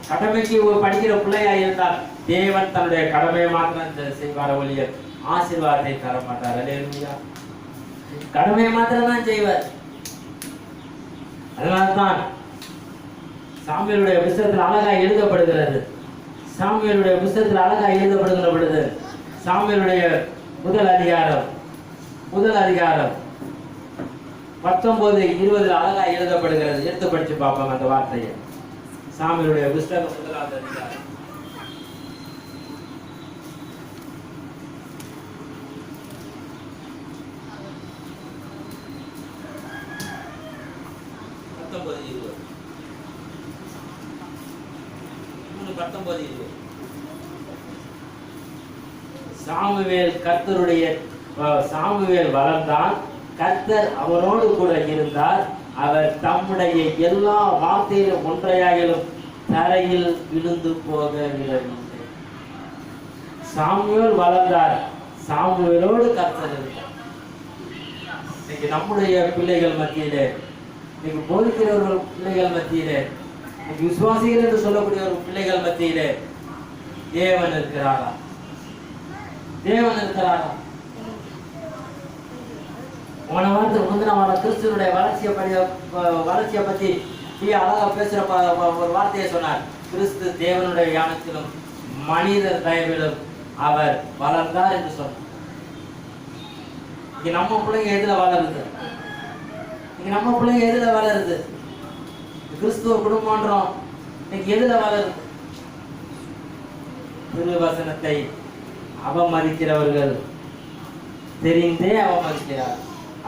கடமைக்கு படிக்கிற பிள்ளையா இருந்தால் தேவன் தன்னுடைய கடமையை மாத்திரம் செய்வார ஒழிய ஆசீர்வாதத்தை தர மாட்டார். அல்லேலூயா. கடமையை மாத்திரம் தான் செய்வார். அதனால்தான் சாமுவேலுடைய புத்தகத்தில் அழகா எழுதப்படுகிறது. சாமுவேலுடைய புத்தகத்தில் அழகா எழுதப்படுகிற பொழுது சாமுவேலுடைய முதல் அதிகாரம் 19-20 அழகா எழுதப்படுகிறது. எடுத்து படிச்சு பார்ப்போம் அந்த வார்த்தையை. சாமுவேலுடைய புத்தகம் 1வது அதிகாரம். சாமுவேல் வளர்ந்தான், கர்த்தர் அவரோடு கூட இருந்தார். அவர் தம்முடைய எல்லா வார்த்தையிலும் ஒன்றையாகிலும் தரையில் விழுந்து போகவில்லை. சாமுவேல் வளர்ந்தார், சாமுவேலோடு கர்த்தர் இருந்தார். இன்னைக்கு நம்முடைய பிள்ளைகள் மத்தியிலே, இன்னைக்கு போதிக்கிறவர்கள் பிள்ளைகள் மத்தியிலே, விசுவாசிகள் என்று சொல்லக்கூடிய ஒரு பிள்ளைகள் மத்தியிலே தேவன் இருக்கிறாரா? தேவன் இருக்கிறாரா? போன வாரத்துக்கு முந்தின வாரம் கிறிஸ்துவனுடைய வளர்ச்சியை பத்தி அழகா பேசுற ஒரு வார்த்தையை சொன்னார். கிறிஸ்து தேவனுடைய ஞானத்திலும் மனிதர் தயவிலும் அவர் வளர்ந்தார் என்று சொன்னார். இங்க நம்ம பிள்ளைங்க எதுல வளருது? இங்க நம்ம பிள்ளைங்க எதுல வளருது? கிறிஸ்துவ குடும்பம்ன்றோம், இன்னைக்கு எதுல வளருது? திருவசனத்தை அவமதிக்கிறவர்கள் தெரிந்தே அவமதிக்கிறார்.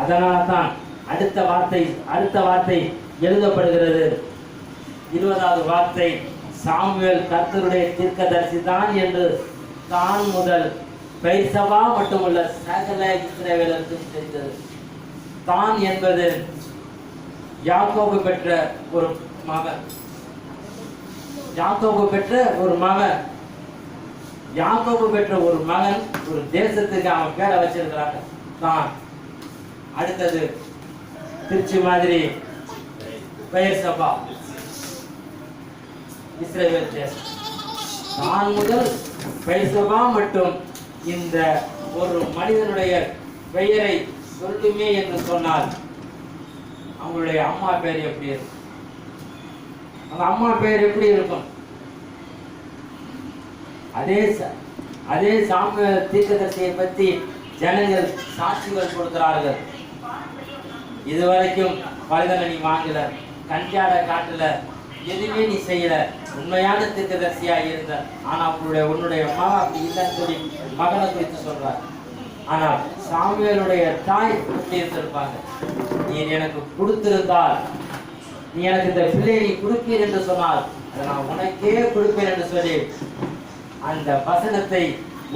அதனால்தான் அடுத்த வார்த்தை எழுதப்படுகிறது. 20வது வார்த்தை, சாமுவேல் கர்த்தருடைய தீர்க்கதரிசி தான் என்று தான் முதல் பெயர்சபா மட்டுமல்ல சகல இஸ்ரவேலருக்கும் தெரிந்தது. தான் என்பது யாக்கோபு பெற்ற ஒரு மகன். யாக்கோபு பெற்ற ஒரு மகன் ஒரு தேசத்துக்கு அவன் பேரை வச்சிருக்கிறாங்க தான். அடுத்தது திருச்சி மாதிரி பெயர்சபா, இஸ்ரவேல் தேசம். தான் முதல் பெயர்சபா மட்டும் இந்த ஒரு மனிதனுடைய பெயரை சொல்லுமே என்று சொன்னால் அவங்களுடைய அம்மா பெயர் எப்படி இருக்கும்? அந்த அம்மா பெயர் எப்படி இருக்கும்? அதே சாமுவேல் தீர்க்கதரிசியை பற்றி ஜனங்கள் சாட்சிகள் கொடுக்கிறார்கள். இதுவரைக்கும் பரிதனை நீ வாங்கல, கஞ்சாட காட்டுல, எதுவுமே நீ செய்யல, உண்மையான தீர்க்கதரிசியா இருந்த. ஆனா உன்னுடைய மகன் அப்படி இல்லைன்னு சொல்லி மகனை குறித்து சொல்றார். ஆனால் சாமுவேலுடைய தாய் எப்படி இருந்திருப்பாங்க? நீ எனக்கு கொடுத்திருந்தால், நீ எனக்கு இந்த பிள்ளையை நீ கொடுப்பீர் என்று சொன்னால் அதை நான் உனக்கே கொடுப்பேன் என்று சொல்லி அந்த வசனத்தை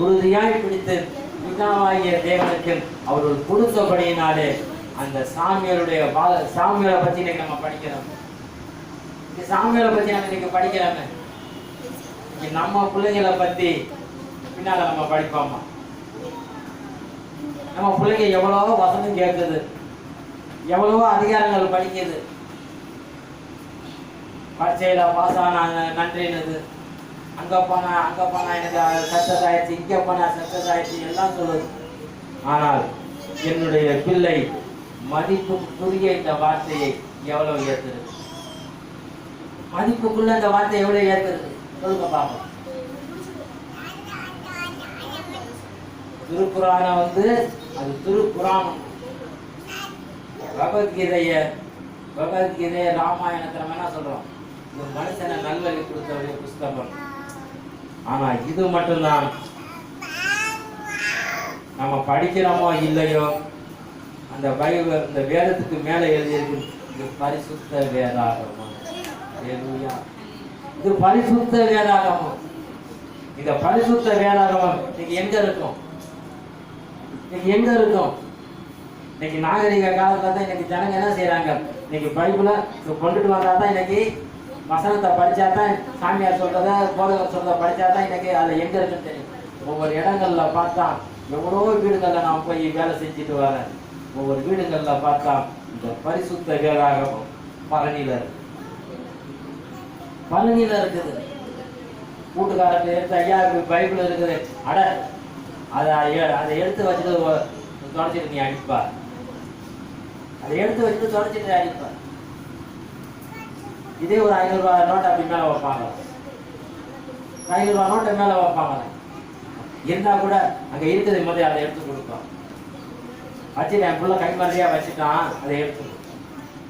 உறுதியாய் பிடித்து பிதாவாகிய தேவனுக்கு அவர்கள் கொடுத்தபடியினாலே அந்த சாமுவேலை பத்தி இன்னைக்கு நம்ம படிக்கிறோம். சாமுவேலை பத்தி நம்ம இன்னைக்கு படிக்கிறோமே, நம்ம பிள்ளைங்களை பத்தி பின்னால நம்ம படிப்போமா? நம்ம பிள்ளைங்க எவ்வளவோ வசனம் கேட்குது, எவ்வளவோ அதிகாரங்கள் படிக்குது, பரீட்சையில பாஸ் ஆனாங்க நன்றினது, அங்க போனா எனக்கு சக்சஸ் ஆயிடுச்சு, இங்க போனா சக்சஸ் ஆயிடுச்சு எல்லாம் சொல்லுது. ஆனால் என்னுடைய பிள்ளை மதிப்புக்குரிய இந்த வார்த்தையை எவ்வளவு ஏற்றுது? மதிப்புக்குள்ள இந்த வார்த்தை எவ்வளவு ஏற்றுது சொல்லுங்க பாப்போம். திருக்குறான அது திருக்குறானம். பகவத்கீதைய ராமாயணத்தை நம்ம என்ன சொல்றோம்? ஒரு மனுஷனை நல்வழி கொடுத்த புஸ்தகம். ஆனா இது மட்டும்தான் நம்ம படிக்கிறோமோ இல்லையோ, அந்த பைபிள் இந்த வேதத்துக்கு மேல எழுதியிருக்கு, இது பரிசுத்த வேதாகமம். இது பரிசுத்த வேதாகமம். இந்த பரிசுத்த வேதாகமம் இன்னைக்கு எங்க இருக்கும்? இன்னைக்கு நாகரிக காலத்துல தான் இன்னைக்கு ஜனங்க என்ன செய்யறாங்க? இன்னைக்கு பைபிளை கொண்டுட்டு வந்தா தான் இன்னைக்கு வசனத்தை படிச்சா தான், சாமியார் சொல்றத போதகர் சொல்றத படிச்சா தான் இன்னைக்கு அதுல எங்க இருக்குன்னு தெரியும். ஒவ்வொரு இடங்கள்ல பார்த்தா எவ்வளோ வீடுகளில் நான் போய் வேலை செஞ்சுட்டு வரேன். ஒவ்வொரு வீடுகளில் பார்த்தா இந்த பரிசுத்த வேதாகமம் பழனியில் இருக்கு. பழனியில் இருக்குது. கூட்டுக்காரர்கள் எடுத்து ஐயா பைபிள் இருக்குது, அட அதை எடுத்து வச்சுட்டு தொடச்சிட்டு நீ அடிப்பா, அதை எடுத்து வச்சுட்டு தொடச்சிட்டு அடிப்பா. இதே ஒரு 500 ரூபாய் நோட்டை அப்படி மேலே வைப்பாங்க, 500 ரூபாய் நோட்டை மேலே வைப்பாங்க. இருந்தா கூட அங்கே இருக்குது போதே அதை எடுத்து கொடுப்போம். வச்சுட்டு என் பிள்ளை கை மாதிரியா வச்சுட்டான், அதை எடுத்து.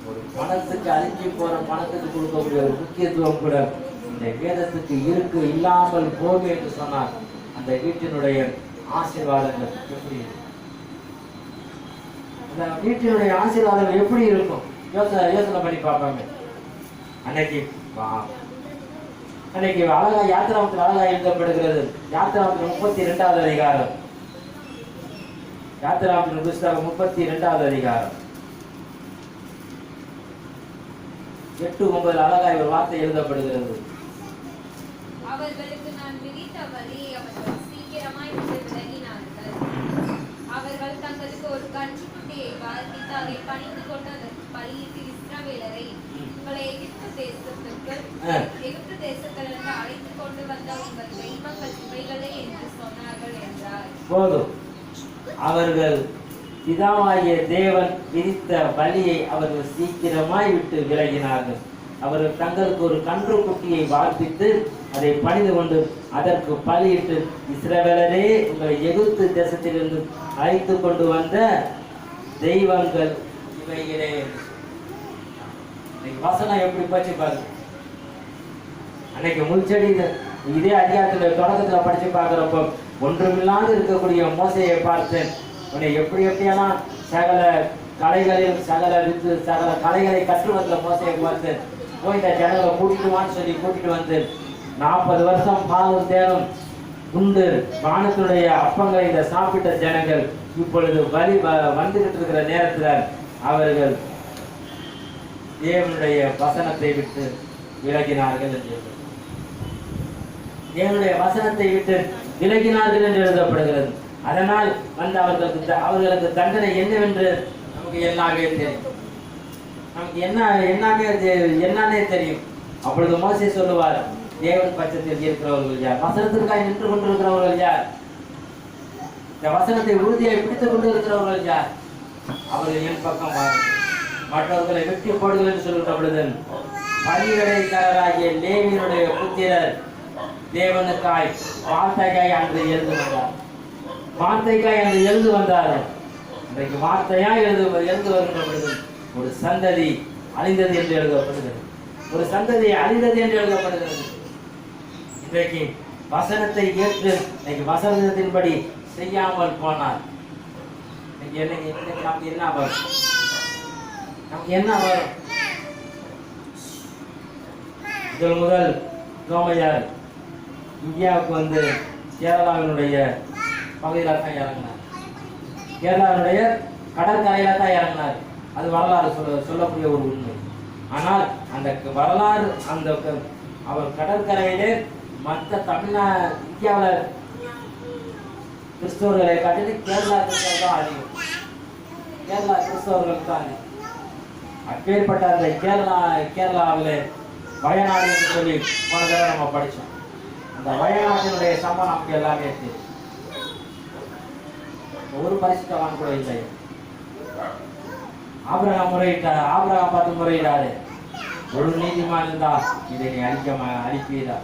ஒரு பணத்துக்கு அழிஞ்சு போற பணத்துக்கு கொடுக்கக்கூடிய ஒரு முக்கியத்துவம் கூட இந்த வேதத்துக்கு இருக்கு. இல்லாமல் போகும் என்று சொன்னார். அந்த வீட்டினுடைய ஆசீர்வாதங்கள் எப்படி இருக்கும்? அந்த வீட்டினுடைய ஆசீர்வாதங்கள் எப்படி இருக்கும்? யோசனை பண்ணி பார்ப்பாங்க. அன்னைக்கு அழகா யாத்திராமத்தில் அழகா எழுதப்படுகிறது. யாத்திராமத்தில் 32வது அதிகாரம், யாத்திராமத்தின் புஸ்தகம் 32வது அதிகாரம் 8-9 அழகாய் ஒரு வார்த்தை எழுதப்படுகிறது. அவர்களுக்கு நான் விதித்த வழியை அவர்கள் சீக்கிரமாய் விட்டு விலகினார்கள். அவர்கள் தங்களுக்கு ஒரு கன்றுக்குட்டியை வளர்த்து அதை பணிந்து கொண்டு அதற்கு பலியிட்டு இஸ்ரவேலரை உங்களை எகிப்து தேசத்திலிருந்து அழைத்து கொண்டு வந்த உங்கள் தெய்வங்கள் இவைகளே என்று சொன்னார்கள் என்றார். போதும். அவர்கள் பிதாவாகிய தேவன் விதித்த பலியை அவர்கள் சீக்கிரமாய் விட்டு விலகினார்கள். அவர்கள் தங்களுக்கு ஒரு கன்று குட்டியை வார்ப்பித்து அதை பணிந்து கொண்டு அதற்கு பலியிட்டு இஸ்ரவேலரே உங்களை எகிப்து தேசத்திலிருந்து அழைத்து கொண்டு வந்த தெய்வங்கள் இவைகளே. வசனம் எப்படி போச்சு பாருங்க. அன்னைக்கு முள்செடி இதே அதிகாரத்தில் தொடக்கத்தில் படிச்சு பார்க்குறப்போ ஒன்றுமில்லாது இருக்கக்கூடிய மோசையை பார்த்தேன். உன்னை எப்படியெல்லாம் சகல கலைகளில் சகல கலைகளை கற்று வந்த மோசையை பார்த்தேன். போய் இந்த ஜனங்களை கூட்டிட்டுவான்னு சொல்லி கூட்டிட்டு வந்து 40 வருஷம் பாலும் தேனும் உண்டு வானத்துடைய அப்பங்களை இந்த சாப்பிட்ட ஜனங்கள் இப்பொழுது வந்துகிட்டு இருக்கிற நேரத்தில் அவர்கள் தேவனுடைய வசனத்தை விட்டு விலகினார்கள் என்று தேவனுடைய வசனத்தை விட்டு விலகினார்கள் என்று எழுதப்படுகிறது. அதனால் வந்து அவர்களுக்கு தண்டனை என்னவென்று நமக்கு எல்லாமே தெரியும். நமக்கு என்னன்னே தெரியும். அப்பொழுது மோசே சொல்லுவார், தேவன் பட்சத்தில் இருக்கிறவர்கள் யார்? வசனத்திற்காக நின்று கொண்டிருக்கிறவர்கள் யார்? இந்த வசனத்தை உறுதியாக பிடித்துக் கொண்டு இருக்கிறவர்கள் யார்? அவர்கள் என் பக்கம் மற்றவர்களை வெட்டி போடுகள் என்று சொல்கிற பொழுது பலிகடைக்காரராகிய லேவியனுடைய புத்திரர் தேவனுக்காய் வார்த்தைக்காய் அன்று எழுந்து வந்தார். வார்த்தைக்காய் அன்று எழுந்து வந்தார்கள். இன்றைக்கு வார்த்தையா எழுந்து வருகின்ற பொழுது ஒரு சந்ததி அழிந்தது என்று எழுதப்படுகிறது. ஒரு சந்ததி அழிந்தது என்று எழுதப்படுகிறது. இன்றைக்கு வசனத்தை ஏற்று இன்னைக்கு வசனத்தின்படி செய்யாமல் போனார். நமக்கு என்ன வரும்? நமக்கு என்ன வரும்? முதல் சோமையார் இந்தியாவுக்கு வந்து கேரளாவினுடைய பகுதியில தான் இறங்கினார். கேரளாவினுடைய கடற்கரையில தான் இறங்கினார். அது வரலாறு சொல்லக்கூடிய ஒரு உண்மை. ஆனால் அந்த வரலாறு அவர் கடற்கரையிலே மற்ற இந்தியாவில் கிறிஸ்தவர்களை காட்டிலும் கேரளா கிறிஸ்தவர்கள் தான் அதிகம். கேரளா கிறிஸ்தவர்கள் தான் அதிகம். அப்பேற்பட்ட அந்த கேரளாவில் வயநாடு என்று சொல்லி போன தடவை நம்ம படித்தோம். அந்த வயநாட்டினுடைய சம்பவம் நமக்கு எல்லாமே தெரியும். ஒரு பரிசுத்தவான் கூட இல்லை. ஆபிரகாம் பார்த்து முறையிடாது. ஒரு நீதிமான் இருந்தா இதை நீ அழிப்பீரா?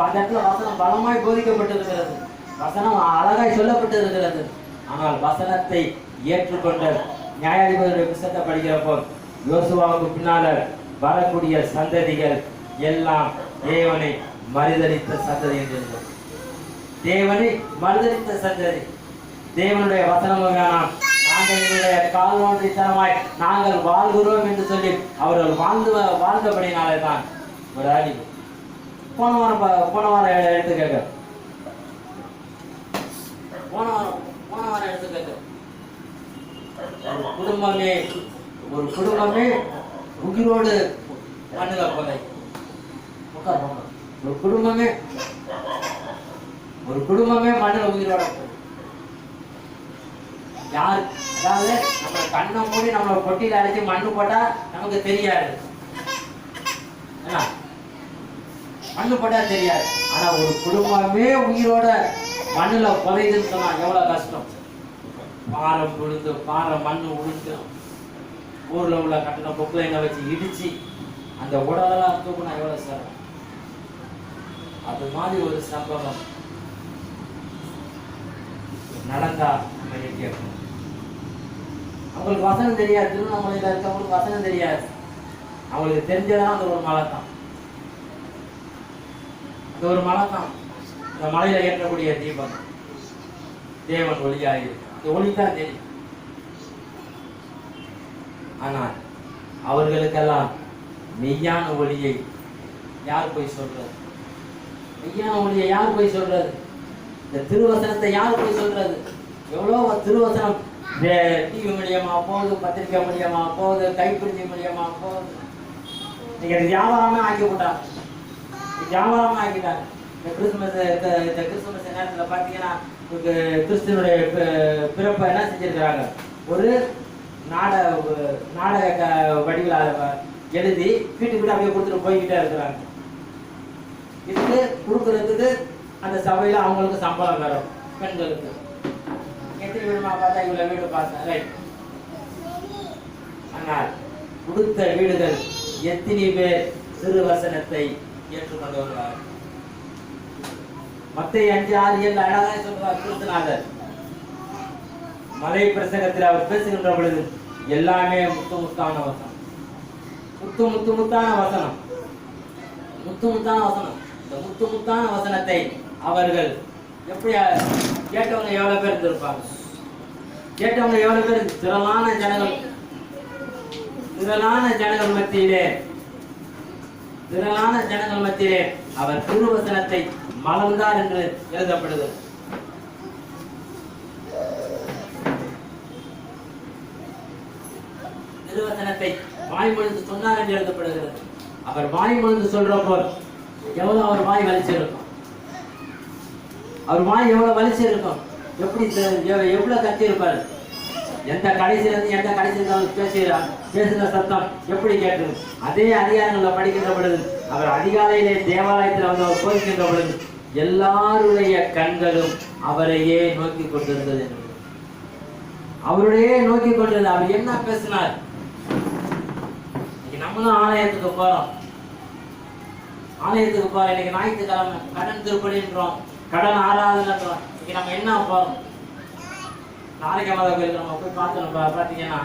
அந்த இடத்துல வசனம் பலமாய் போதிக்கப்பட்டிருக்கிறது. வசனம் அழகாய் சொல்லப்பட்டிருக்கிறது. ஆனால் வசனத்தை ஏற்றுக்கொண்ட நியாயாதிபதியுடைய புத்தகத்தை படிக்கிறப்போ யோசுவாவுக்கு பின்னால வரக்கூடிய சந்ததிகள் எல்லாம் தேவனை மறுதலித்த சந்ததி என்று. தேவனை மறுதலித்த சந்ததி. தேவனுடைய வசனமும் வேணாம், நாங்கள் எங்களுடைய கால்நோன்றித்தனமாய் நாங்கள் வாழ்கிறோம் என்று சொல்லி அவர்கள் வாழ்ந்தபடினாலே தான் ஒரு அழிவு. போன வாரம் எடுத்து கேட்க ஒரு குடும்பமே உயிரோடு மண்ணுல போதை. ஒரு குடும்பமே மண்ணில் உயிரோட போகுது. யாரு அதாவது நம்ம கண்ணை மூடி நம்மளை பொட்டியில அடைச்சி மண்ணு போட்டா நமக்கு தெரியாது, மண்ணு போட்டா தெரியாது. ஆனா ஒரு குடும்பமே உயிரோட மண்ணுல புதையுதுன்னு சொன்னா எவ்வளவு கஷ்டம். பாறை மண்ணு உளுந்து ஊர்ல உள்ள கட்டின பொக்லைனை வச்சு இடிச்சு அந்த உடலெல்லாம் தூக்குனா எவ்வளவு சிரமம். அது மாதிரி ஒரு சம்பவம் நடந்தா நம்ம கேட்கணும். அவங்களுக்கு வசனம் தெரியாது, திருவண்ணாமலையில இருக்கவங்களுக்கு வசனம் தெரியாது. அவங்களுக்கு தெரிஞ்சதான் அந்த ஒரு மலை தான், அந்த ஒரு மலை தான். அந்த மலையில ஏற்றக்கூடிய தீபம் தேவன் ஒளியாயிருக்கு, இந்த ஒளிதான் தெரியும். ஆனால் அவர்களுக்கெல்லாம் மெய்யான ஒளியை யார் போய் சொல்றது? மெய்யான ஒளியை யார் போய் சொல்றது? இந்த திருவசனத்தை யார் போய் சொல்றது? எவ்வளோ திருவசனம் டிவி மூலியமா போகுது, பத்திரிக்கை மூலியமா போகுது, கைப்பிடிச்சி மூலியமா போகுது. இன்னைக்கு வியாபாரமே ஆக்கி விட்டாங்க, வியாபாரமே ஆக்கிட்டாங்க. இந்த கிறிஸ்துமஸ் நேரத்தில் பார்த்தீங்கன்னா கிறிஸ்துவனுடைய பிறப்பை என்ன செஞ்சிருக்கிறாங்க, ஒரு நாடக வடிவில் எழுதி வீட்டுக்கு அப்படியே கொடுத்துட்டு போய்கிட்டே இருக்கிறாங்க. இதுக்கு கொடுக்கறதுக்கு அந்த சபையில அவங்களுக்கு சம்பளம் வரும். பெண்களுக்கு எத்தனை வீடுமா பார்த்தா இவ்வளவு வீடு பார்த்தா ரைட். ஆனால் கொடுத்த வீடுகள் எத்தனை பேர் திருவசனத்தை ஏற்றுக்கொண்டு வருவார்? மத்தேயு 5:6-7 அழகாக சொல்றார் கிறிஸ்துநாதர். மலை பிரசங்கத்தில் அவர் பேசுகின்ற பொழுது எல்லாமே முத்தான வசனம், முத்தான வசனம், முத்தான வசனம். இந்த முத்தான வசனத்தை அவர்கள் எப்படி கேட்டவங்க எவ்வளவு பேர் இருந்திருப்பாங்க? கேட்டவங்க எவ்வளவு பேர்? திரளான ஜனங்கள் மத்தியிலே அவர் திருவசனத்தை மலர்ந்தார் என்று எழுதப்படுகிறது. திருவசனத்தை வாய்மொழிந்து சொன்னார் என்று எழுதப்படுகிறது. அவர் வாய்மொழிந்து சொல்ற போல் எவ்வளவு அவர் வாய் வலிச்சிருக்கும், அவர் வாய் எவ்வளவு வலிச்சிருக்கும், எப்படி எவ்வளவு கத்தி இருப்பாரு. எந்த கடைசியிலிருந்து எந்த கடைசியில் பேசுகிற சத்தம் எப்படி கேட்டு. அதே அதிகாரங்களை படிக்கின்ற பொழுது அவர் அதிகாலையிலே தேவாலயத்தில் வந்து அவர் போய்கின்ற பொழுது எல்லாருடைய கண்களும் அவரையே நோக்கி கொண்டிருந்தது. அவருடைய நோக்கி கொண்டிருந்தது. அவர் என்ன பேசினார்? நம்மளும் ஆலயத்துக்கு போறோம், இன்னைக்கு ஞாயிற்றுக்கிழமை கடன் திருப்படின்றோம், கடன் ஆராதனைன்றோம். இன்னைக்கு நம்ம என்ன போறோம்? நாளைக்கு மாத கோயிலுக்கு நம்ம போய் பார்த்தோம். பார்த்தீங்கன்னா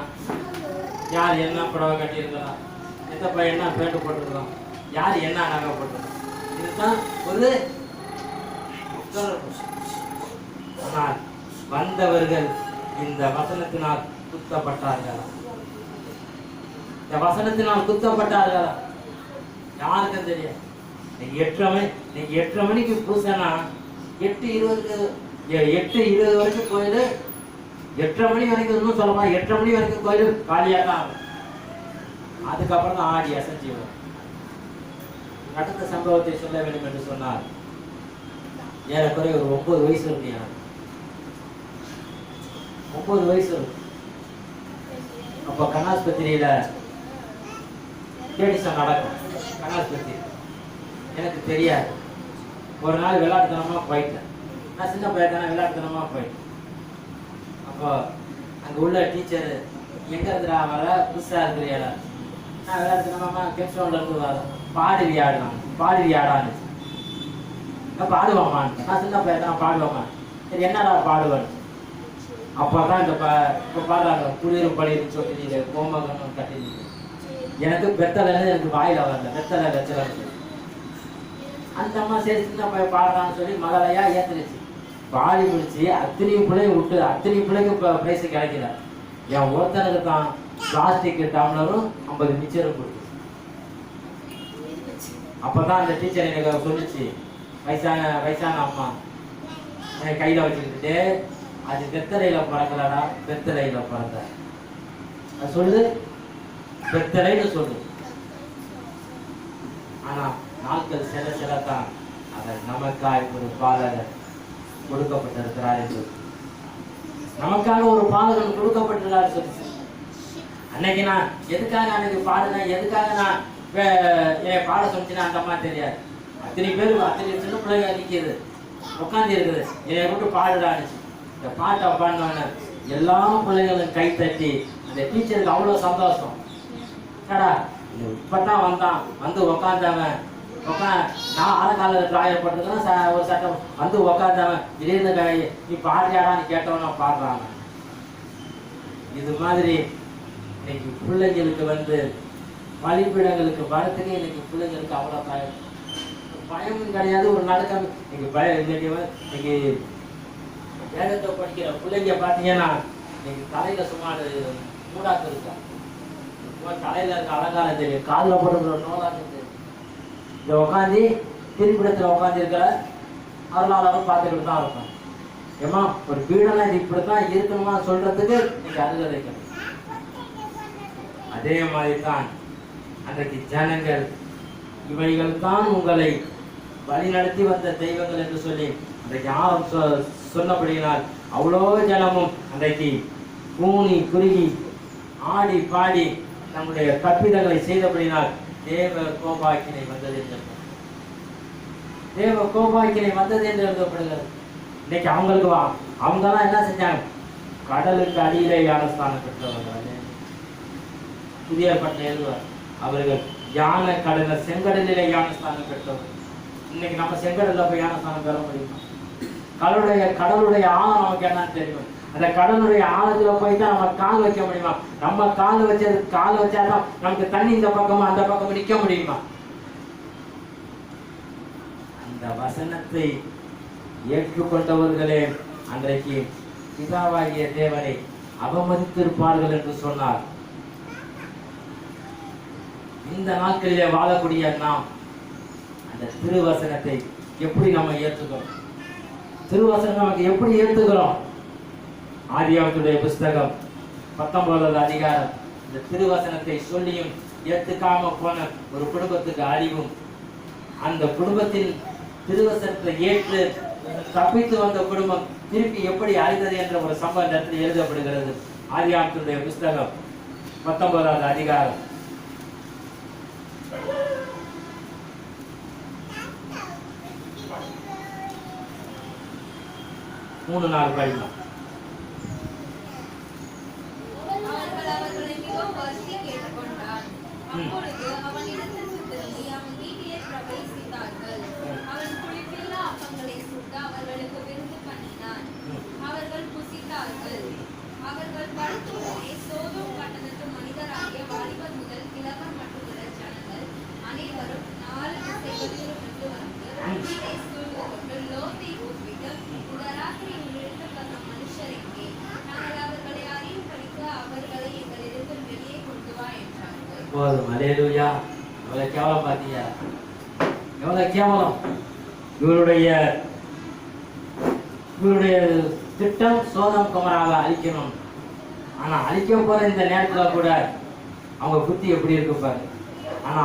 யார் என்ன புடவை கட்டியிருக்கிறோம், எந்த பையன் என்ன பேட்டு போட்டிருக்கிறோம், யார் என்ன நகை போட்டிருக்கோம், இதுதான் ஒரு. ஆனால் வந்தவர்கள் இந்த வசனத்தினால் குத்தப்பட்டார்களா? இந்த வசனத்தினால் குத்தப்பட்டார்களா? யாருக்கும் தெரியாது. இன்னைக்கு 8:30 மணிக்கு பூசனா 8:20 வரைக்கும் கோயில், 8:30 மணி வரைக்கும் இன்னும் சொல்லலாம், 8:30 மணி வரைக்கும் கோயில் காலியாக தான் ஆகும். அதுக்கப்புறம் தான் ஆடி அசைச்சி வரும். நடந்த சம்பவத்தை சொல்ல வேண்டும் என்று சொன்னார். ஏறக்குறைய ஒரு 9 வயசு இருக்கு. எனக்கு 9 வயசு இருக்கு. அப்போ கண்ணாஸ்பத்திரியில கேடிசம் நடக்கும். கண்ணாஸ்பத்திரி எனக்கு தெரியாது. ஒரு நாள் விளையாட்டுத்தனமா போயிட்டேன். நான் சின்ன பையன் விளையாட்டுத்தனமா போயிட்டேன். அப்போ அங்கே உள்ள டீச்சர் எங்க இருக்கிறா வர புதுசா இருக்கிறியா? நான் விளையாட்டுத்தனமா கேப்ஸ்டோன்ல இருந்து வர பாடுவியாடான்னு நான் பாடுவாமான்னு. நான் சின்ன பையன் தான் பாடுவாமா. சரி என்னடா பாடுவேன்? அப்பதான் இந்த இப்போ பாடுறாங்க குளிரும் பழின்னு சொல்லி கோமகன்னு கட்டி. எனக்கு பெத்தலைன்னு எனக்கு வாயில வரல, பெத்தலை வச்சல. அந்த அம்மா சரி சின்ன பையன் பாடுறான்னு சொல்லி மகளையா ஏத்துனுச்சு. பாடி முடிச்சு அத்தனை பிள்ளைய விட்டு அத்தனை பிள்ளைக்கு இப்போ பிரைஸ் கிடைக்கல. என் ஒருத்தனுக்கு தான் பிளாஸ்டிக் டம்ளரும் 50 மிச்சரும் கொடுத்து. அப்பதான் அந்த டீச்சர் எனக்கு சொல்லிச்சு, வயசான அம்மா எனக்கு கையில வச்சுக்கிட்டு, அது வெத்தலையில பிறக்கலடா, வெத்தலையில பிறந்த அது சொல்லு, வெத்தலைன்னு சொல்லு. ஆனா நாட்கள் செல்ல செல்லத்தான் அவர் நமக்காய் ஒரு பாலகர் கொடுக்கப்பட்டிருக்கிறார் என்று, நமக்காக ஒரு பாலகன் கொடுக்கப்பட்டிருக்கிறார் சொல்லி. அன்னைக்கு நான் எதுக்காக அன்னைக்கு பாடுனேன், எதுக்காக நான் என் பாட சொன்னா அந்த அம்மா தெரியாது. அத்தனை பேர் அத்தனை சின்ன பிள்ளைங்க நிற்கிது உட்காந்து இருக்குது, என்னை விட்டு பாடுடான்னு. இந்த பாட்டை பாடினோன்னு எல்லா பிள்ளைகளும் கை தட்டி அந்த டீச்சருக்கு அவ்வளோ சந்தோஷம். ஏடா இப்பதான் வந்தான், வந்து உக்காந்தவன் நான் அரைக்கால டிராயர் போட்டுக்கிறேன் ஒரு சட்டம் வந்து உக்காந்தவன் திடீர்னு நீ பாடுறியாடான்னு கேட்டவனா பாடுறாங்க. இது மாதிரி இன்னைக்கு பிள்ளைங்களுக்கு வந்து பலிப்பீடங்களுக்கு வரத்துக்கு இன்னைக்கு பிள்ளைங்களுக்கு அவ்வளோ பயமும் கிடையாது, ஒரு நடுக்கம். இன்னைக்கு வேதத்தை படிக்கிற பிள்ளைங்க பார்த்தீங்கன்னா இன்னைக்கு தலையில சுமார் மூடாக்கு இருக்கா, தலையில இருக்க அலங்காரம் தெரியும், காதுல போட்டு நோலாக்கு தெரியும். இதை உட்காந்து திருப்பிடத்துல உட்காந்து இருக்கிற அருளாளரும் பார்த்துக்கிட்டு தான் இருக்கும். ஏமா ஒரு பீடெல்லாம் இது இப்படித்தான் இருக்கணுமா சொல்றதுக்கு நீங்க அருகதைக்கணும். அதே மாதிரி தான் அன்றைக்கு ஜனங்கள் இவைகள் தான் உங்களை வழிநடத்தி வந்த தெய்வங்கள் என்று சொல்லி அன்றைக்கு ஆரம் சொன்னபடியினால் அவ்வளோ ஜனமும் அன்றைக்கு கூனி குறுகி ஆடி பாடி நம்முடைய கற்பிதங்களை செய்தபடினால் தேவ கோபாக்கினை வந்தது என்று, தேவ கோபாக்கினை வந்தது என்று எழுதப்படுகிறது. இன்னைக்கு அவங்களுக்கு அவங்க தான் என்ன செஞ்சாங்க, கடலுக்கு அடியிலே ஞானஸ்தானம் பெற்றவர்கள். புதிய பட்டின எழுதுவார், அவர்கள் யானை கடல செங்கடலிலே ஞானஸ்தானம் பெற்றவர்கள். இன்னைக்கு நம்ம செங்கடல்ல போய் ஞானஸ்தானம் பெற முடியுமா? கடலுடைய ஆழம் நமக்கு என்னன்னு தெரியும். அந்த கடலுடைய ஆழத்துல போய் தான் நம்ம கால் வைக்க முடியுமா? நம்ம கால் வச்சாதான் நமக்கு தண்ணி இந்த பக்கமா அந்த பக்கமும் நிக்க முடியுமா? அந்த வசனத்தை ஏற்றுக்கொண்டவர்களே அன்றைக்கு பிதாவாகிய தேவனை அவமதித்திருப்பார்கள் என்று சொன்னார். இந்த நாட்களிலே வாழக்கூடிய நாம் அந்த திருவசனத்தை எப்படி நம்ம ஏற்றுக்கிறோம்? திருவசனம் நமக்கு எப்படி ஏற்றுக்கிறோம்? ஆதியாகமத்துடைய புஸ்தகம் 19வது அதிகாரம் இந்த திருவசனத்தை சொல்லியும் ஏற்றுக்காம போன ஒரு குடும்பத்துக்கு அழிவும், அந்த குடும்பத்தில் திருவசனத்தை ஏற்று தப்பித்து வந்த குடும்பம் திருப்பி எப்படி அழிந்தது என்ற ஒரு சம்பவம் இடத்தில் எழுதப்படுகிறது. ஆதியாகமத்துடைய புஸ்தகம் 19வது அதிகாரம் 3-4 படிக்கலாம். அவர்களை மிகவும் வருந்தி கேட்டுக்கொண்டான். அப்பொழுது அவனிடத்திற்கு திரும்பி அவன் வீட்டிலே பிரவேசித்தார்கள். அவன் புளிப்பில்லா அப்பங்களை சுட்டு அவர்களுக்கு விருந்து பண்ணினான். அவர்கள் புசித்தார்கள். அவர்கள் படுத்துடனே சோதோம் பட்டணத்து மனிதராகிய வாலிபர் முதல் கிழவர் மட்டுமுள்ள ஜனங்கள் அனைவரும் 4 திசைகளிலிருந்து வந்து வீட்டை சூழ்ந்து கொண்டு லோத்தை கூப்பிட்டு, இந்த ராத்திரி உங்களிடத்தில் வந்த மனுஷர் எங்கே? நாங்கள் அவர்களை அறியும்படிக்கு அவர்களை எங்களிடத்தில் வெளியே கொண்டு வா என்றார்கள். போதும். அல்லேலூயா. எவ்வளவு கேவலம் பார்த்தீங்க, எவ்வளவு கேவலம். இவருடைய திட்டம் சோதம் குமராவை அழிக்கணும். ஆனா அழிக்க போற இந்த நேரத்துல கூட அவங்க புத்தி எப்படி இருக்கு பாரு. ஆனா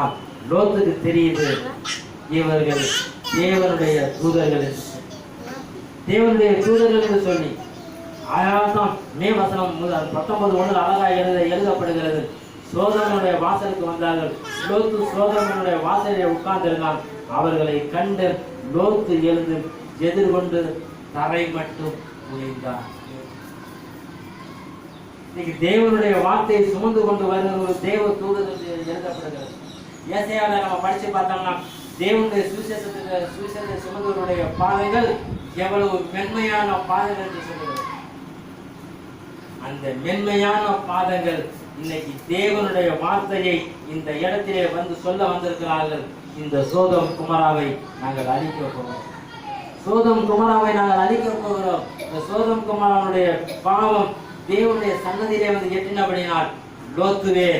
லோத்துக்கு தெரியுது இவர்கள் தேவனுடைய தூதர்கள் என்று சொல்லி. அதனால்தான் மே வசனம் 19:1 அழகாக எழுதப்படுகிறது. சோதரனுடைய வாசலுக்கு வந்தார்கள். லோத்து சோதரனுடைய வாசலில் உட்கார்ந்திருந்தான். அவர்களை கண்டு லோத்து எழுந்து எதிர்கொண்டு தரை மட்டும் குனிந்தார். இன்னைக்கு தேவனுடைய வார்த்தையை சுமந்து கொண்டு வருகிற ஒரு தேவ தூதர்கள் எழுதப்படுகிறது. ஏசாயாவில் நம்ம படிச்சு பார்த்தோம்னா தேவனுடைய சுவிசேஷத்தை சுமந்தவருடைய பாதைகள் எவ்வளவு மென்மையான பாதைகள் என்று சொல்லுகிறது. அந்த மென்மையான பாதங்கள் இன்னைக்கு தேவனுடைய வார்த்தையை இந்த இடத்திலே வந்து சொல்ல வந்திருக்கிறார்கள். இந்த சோதம் குமராவை நாங்கள் அழிக்க போகிறோம். சோதம் குமராவை நாங்கள் அழிக்க போகிறோம். இந்த சோதம் குமராவுடைய பாவம் தேவனுடைய சன்னதியிலே வந்து எட்டினபடினால், லோத்துவே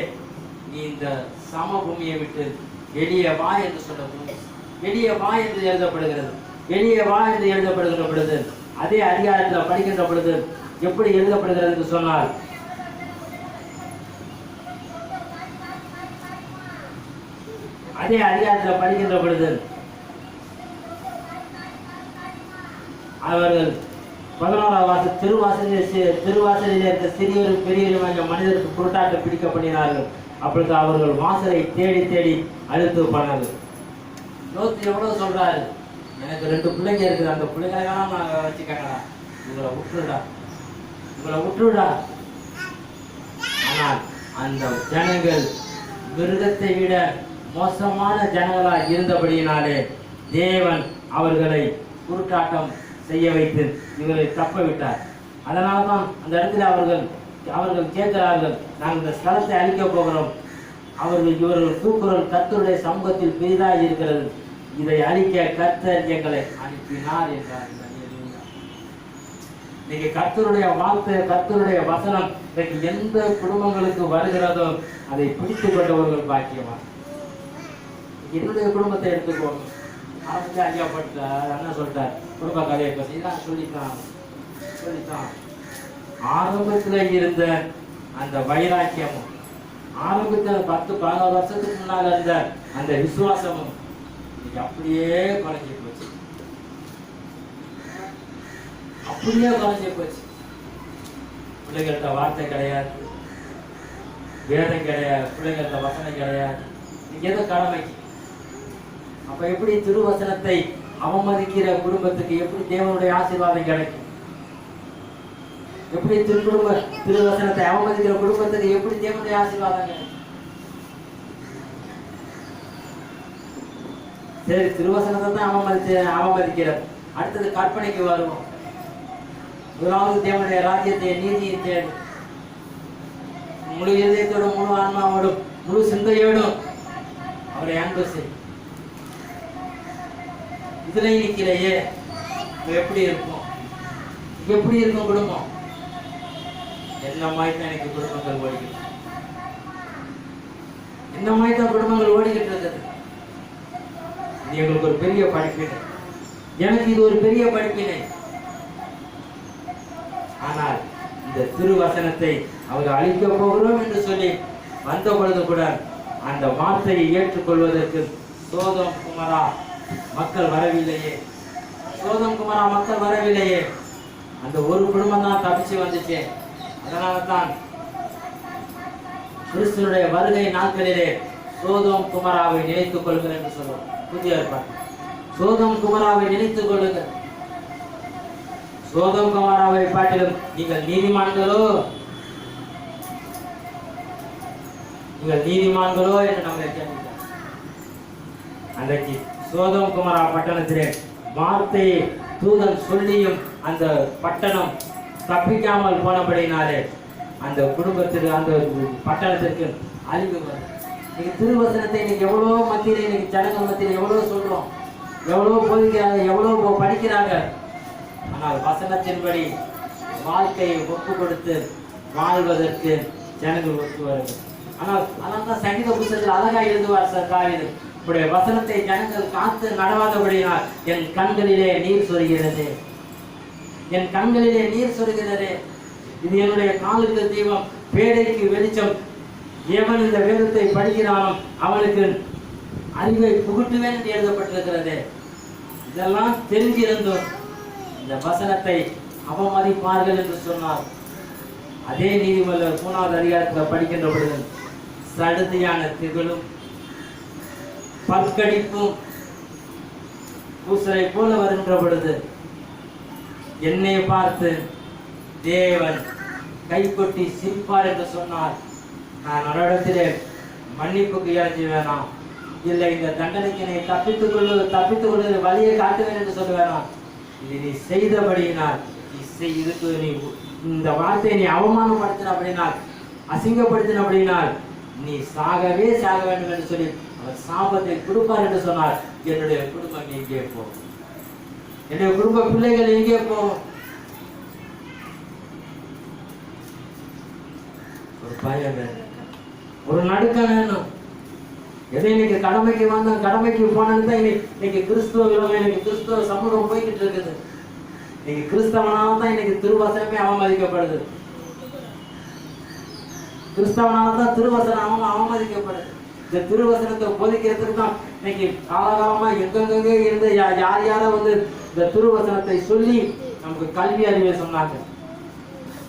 நீ இந்த சமபூமியை விட்டு வெளியே வா என்று சொல்ல, வெளியே வா என்று எழுதப்படுகிறது. வெளியே வா என்று எழுதப்படுகிற பொழுது அதே அதிகாரத்தில் படிக்கின்ற பொழுது எப்படி எழுதப்படுகிறது என்று சொன்னால், அதே அதிகாரத்தில் படிக்கின்ற பொழுது அவர்கள் 11ஆம் வாசல் திருவாசலில் இருந்த சிறியரும் பெரியவரும் மனிதருக்கு குருட்டாட்டம் பிடிக்கப்படினார்கள். அப்பொழுது அவர்கள் வாசலை தேடி தேடி அழுத்து போனார்கள். லோத்து எவ்வளவு சொல்றாரு, எனக்கு 2 பிள்ளைங்க இருக்குது, அந்த பிள்ளைங்களெல்லாம் நான் வச்சுக்கங்கடா, உங்களை விட்டுருடா. ஆனால் அந்த ஜனங்கள் மிருகத்தை விட மோசமான ஜனங்களாக இருந்தபடியினாலே தேவன் அவர்களை குருட்டாட்டம் செய்ய வைத்து இவரை தப்ப விட்டார். அதனால தான் அந்த இடத்துல அவர்கள் கேட்கிறார்கள், நாங்கள் இந்த ஸ்தலத்தை அழிக்க போகிறோம். இவர்கள் கூக்குரல் கர்த்தருடைய சமூகத்தில் பெரிதாக இருக்கிறது, இதை அழிக்க கர்த்தர் எங்களை அனுப்பினார் என்றார். இன்னைக்கு கர்த்தருடைய வார்த்தை, கர்த்தருடைய வசனம் இன்னைக்கு எந்த குடும்பங்களுக்கு வருகிறதோ அதை பிடித்துக் கொண்டவர்கள் பாக்கியமா. என்னுடைய குடும்பத்தை எடுத்துக்கோங்க. ஆரம்பிச்சு ஐயாப்பட்டார், என்ன சொல்லிட்டார், குடும்ப கதையை பற்றி சொல்லித்தான் ஆரம்பத்தில் இருந்த அந்த வைராக்கியமும், ஆரம்பத்தில் 10-11 வருஷத்துக்கு முன்னால் இருந்த அந்த விசுவாசமும் இன்னைக்கு அப்படியே குறைஞ்சி போச்சு. பிள்ளைகள்கிட்ட வார்த்தை கிடையாது, வேதம் கிடையாது, பிள்ளைகள்கிட்ட வசனம் கிடையாது. ஏதோ கடமைக்கு. அப்ப எப்படி திருவசனத்தை அவமதிக்கிற குடும்பத்துக்கு எப்படி தேவனுடைய ஆசீர்வாதம் கிடைக்கும்? எப்படி திருவசனத்தை அவமதிக்கிற குடும்பத்துக்கு எப்படி தேவனுடைய ஆசீர்வாதம் கிடைக்கும்? சரி, திருவசனத்தை தான் அவமதிக்கிறது. அடுத்தது கற்பனைக்கு வருவோம். முதலாவது தேவனுடைய ராஜ்யத்தை, நீதியை தேடு. முழு இதயத்தோடும், முழு ஆன்மாவோடும், முழு சிந்தையோடும் அவரை அன்பு செய். இதுல நிற்கலையே, எப்படி இருக்கும் குடும்பம்? என்ன மாதிரி தான் எனக்கு குடும்பங்கள் ஓடிக்கிட்டு, என்ன மாதிரி தான் குடும்பங்கள் ஓடிக்கிட்டு இருக்குது. இது எங்களுக்கு ஒரு பெரிய படிப்பினை, எனக்கு இது ஒரு பெரிய படிப்பினை. ஆனால் இந்த திருவசனத்தை அவர் அழிக்க போகிறோம் என்று சொல்லி வந்த பொழுது கூட அந்த வார்த்தையை ஏற்றுக்கொள்வதற்கு சோதம் குமரா மக்கள் வரவில்லையே. அந்த ஒரு குடும்பம் தான் தப்பிச்சு வந்துச்சு. அதனால தான் கிறிஸ்துவனுடைய வருகை நாட்களிலே சோதம் குமராவை நினைத்துக் கொள்ளுங்கள் என்று சொல்லுவோம். புதிய ஏற்பாடு சோதம் குமராவை நினைத்துக் கொள்ளுங்கள். சோதம் குமாராவை பாட்டிலும் நீங்கள் நீதிமான்களோ என்று நம்மளை கேட்கிறார். அன்றைக்கு சோதம் குமாரா பட்டணத்திலே வார்த்தையை தூதன் சொல்லியும் அந்த பட்டணம் தப்பிக்காமல் போனபடினாலே அந்த குடும்பத்திற்கு, அந்த பட்டணத்திற்கு அழிவு வரும். இன்னைக்கு திருவசனத்தை இன்னைக்கு எவ்வளோ மத்தியில, இன்னைக்கு ஜனங்கள் மத்தியில் எவ்வளோ சொல்றோம், எவ்வளோ போதிக்கிறாங்க, எவ்வளோ படிக்கிறாங்க. ஆனால் வசனத்தின்படி வாழ்க்கையை ஒப்பு கொடுத்து வாழ்வதற்கு ஜனங்கள் ஒத்து வருகிறது. ஆனால் அதான் சங்கீத புத்தகத்தில் அழகா எழுதுவார் சார் தாவீது, இப்படி வசனத்தை ஜனங்கள் காத்து நடவாதபடினால் என் கண்களிலே நீர் சொருகிறது. இது என்னுடைய காலுக்கு தீபம், பேடைக்கு வெளிச்சம். எவன் இந்த வேதத்தை படிக்கிறானோ அவனுக்கு அறிவை புகுட்டுவேன் என்று எழுதப்பட்டிருக்கிறது. இதெல்லாம் தெரிஞ்சிருந்தோம் இந்த வசனத்தை அவமதிப்பார்கள் என்று சொன்னார். அதே நீதிமன்றம் 3வது அதிகாரத்தில் படிக்கின்ற பொழுது சடுதியான திகழும் பற்கடிப்பும் பூசலை போல வருகின்ற பொழுது என்னை பார்த்து தேவன் கைகொட்டி சிரிப்பார் என்று சொன்னார். நான் அவரிடத்திலே மன்னிப்புக்கு இறங்கி வேணாம், இல்லை இந்த தண்டனைக்கு என்னை தப்பித்துக் கொள்வது வழியை காட்டுவேன் என்று சொல்ல வேணாம். இது நீ செய்தபடியினால், இதுக்கு நீ இந்த வார்த்தையை நீ அவமானப்படுத்தின அப்படினால், அசிங்கப்படுத்தின அப்படினால் நீ சாக வேண்டும் என்று சொல்லி அவர் சாபத்தை கொடுப்பார் என்று சொன்னார். என்னுடைய குடும்பம் எங்கே போகும்? என்னுடைய குடும்ப பிள்ளைகள் எங்கே போகும்? ஒரு பயம் வேணும், ஒரு நடுக்கம் வேணும். எதை இன்னைக்கு கடமைக்கு வந்தோம், கடமைக்கு போனது தான் இன்னைக்கு கிறிஸ்துவ விலகம், இன்னைக்கு கிறிஸ்துவ சமூகம் போய்கிட்டு இருக்குது. இன்னைக்கு கிறிஸ்தவனால தான் இன்னைக்கு திருவசனமே அவமதிக்கப்படுது. கிறிஸ்தவனால தான் திருவசனம் அவமதிக்கப்படுது. இந்த திருவசனத்தை போதிக்கிறதுக்கு தான் இன்னைக்கு காலகாலமா எங்கெங்கே இருந்து யாரோ வந்து இந்த திருவசனத்தை சொல்லி நமக்கு கல்வி அறிவை சொன்னாங்க,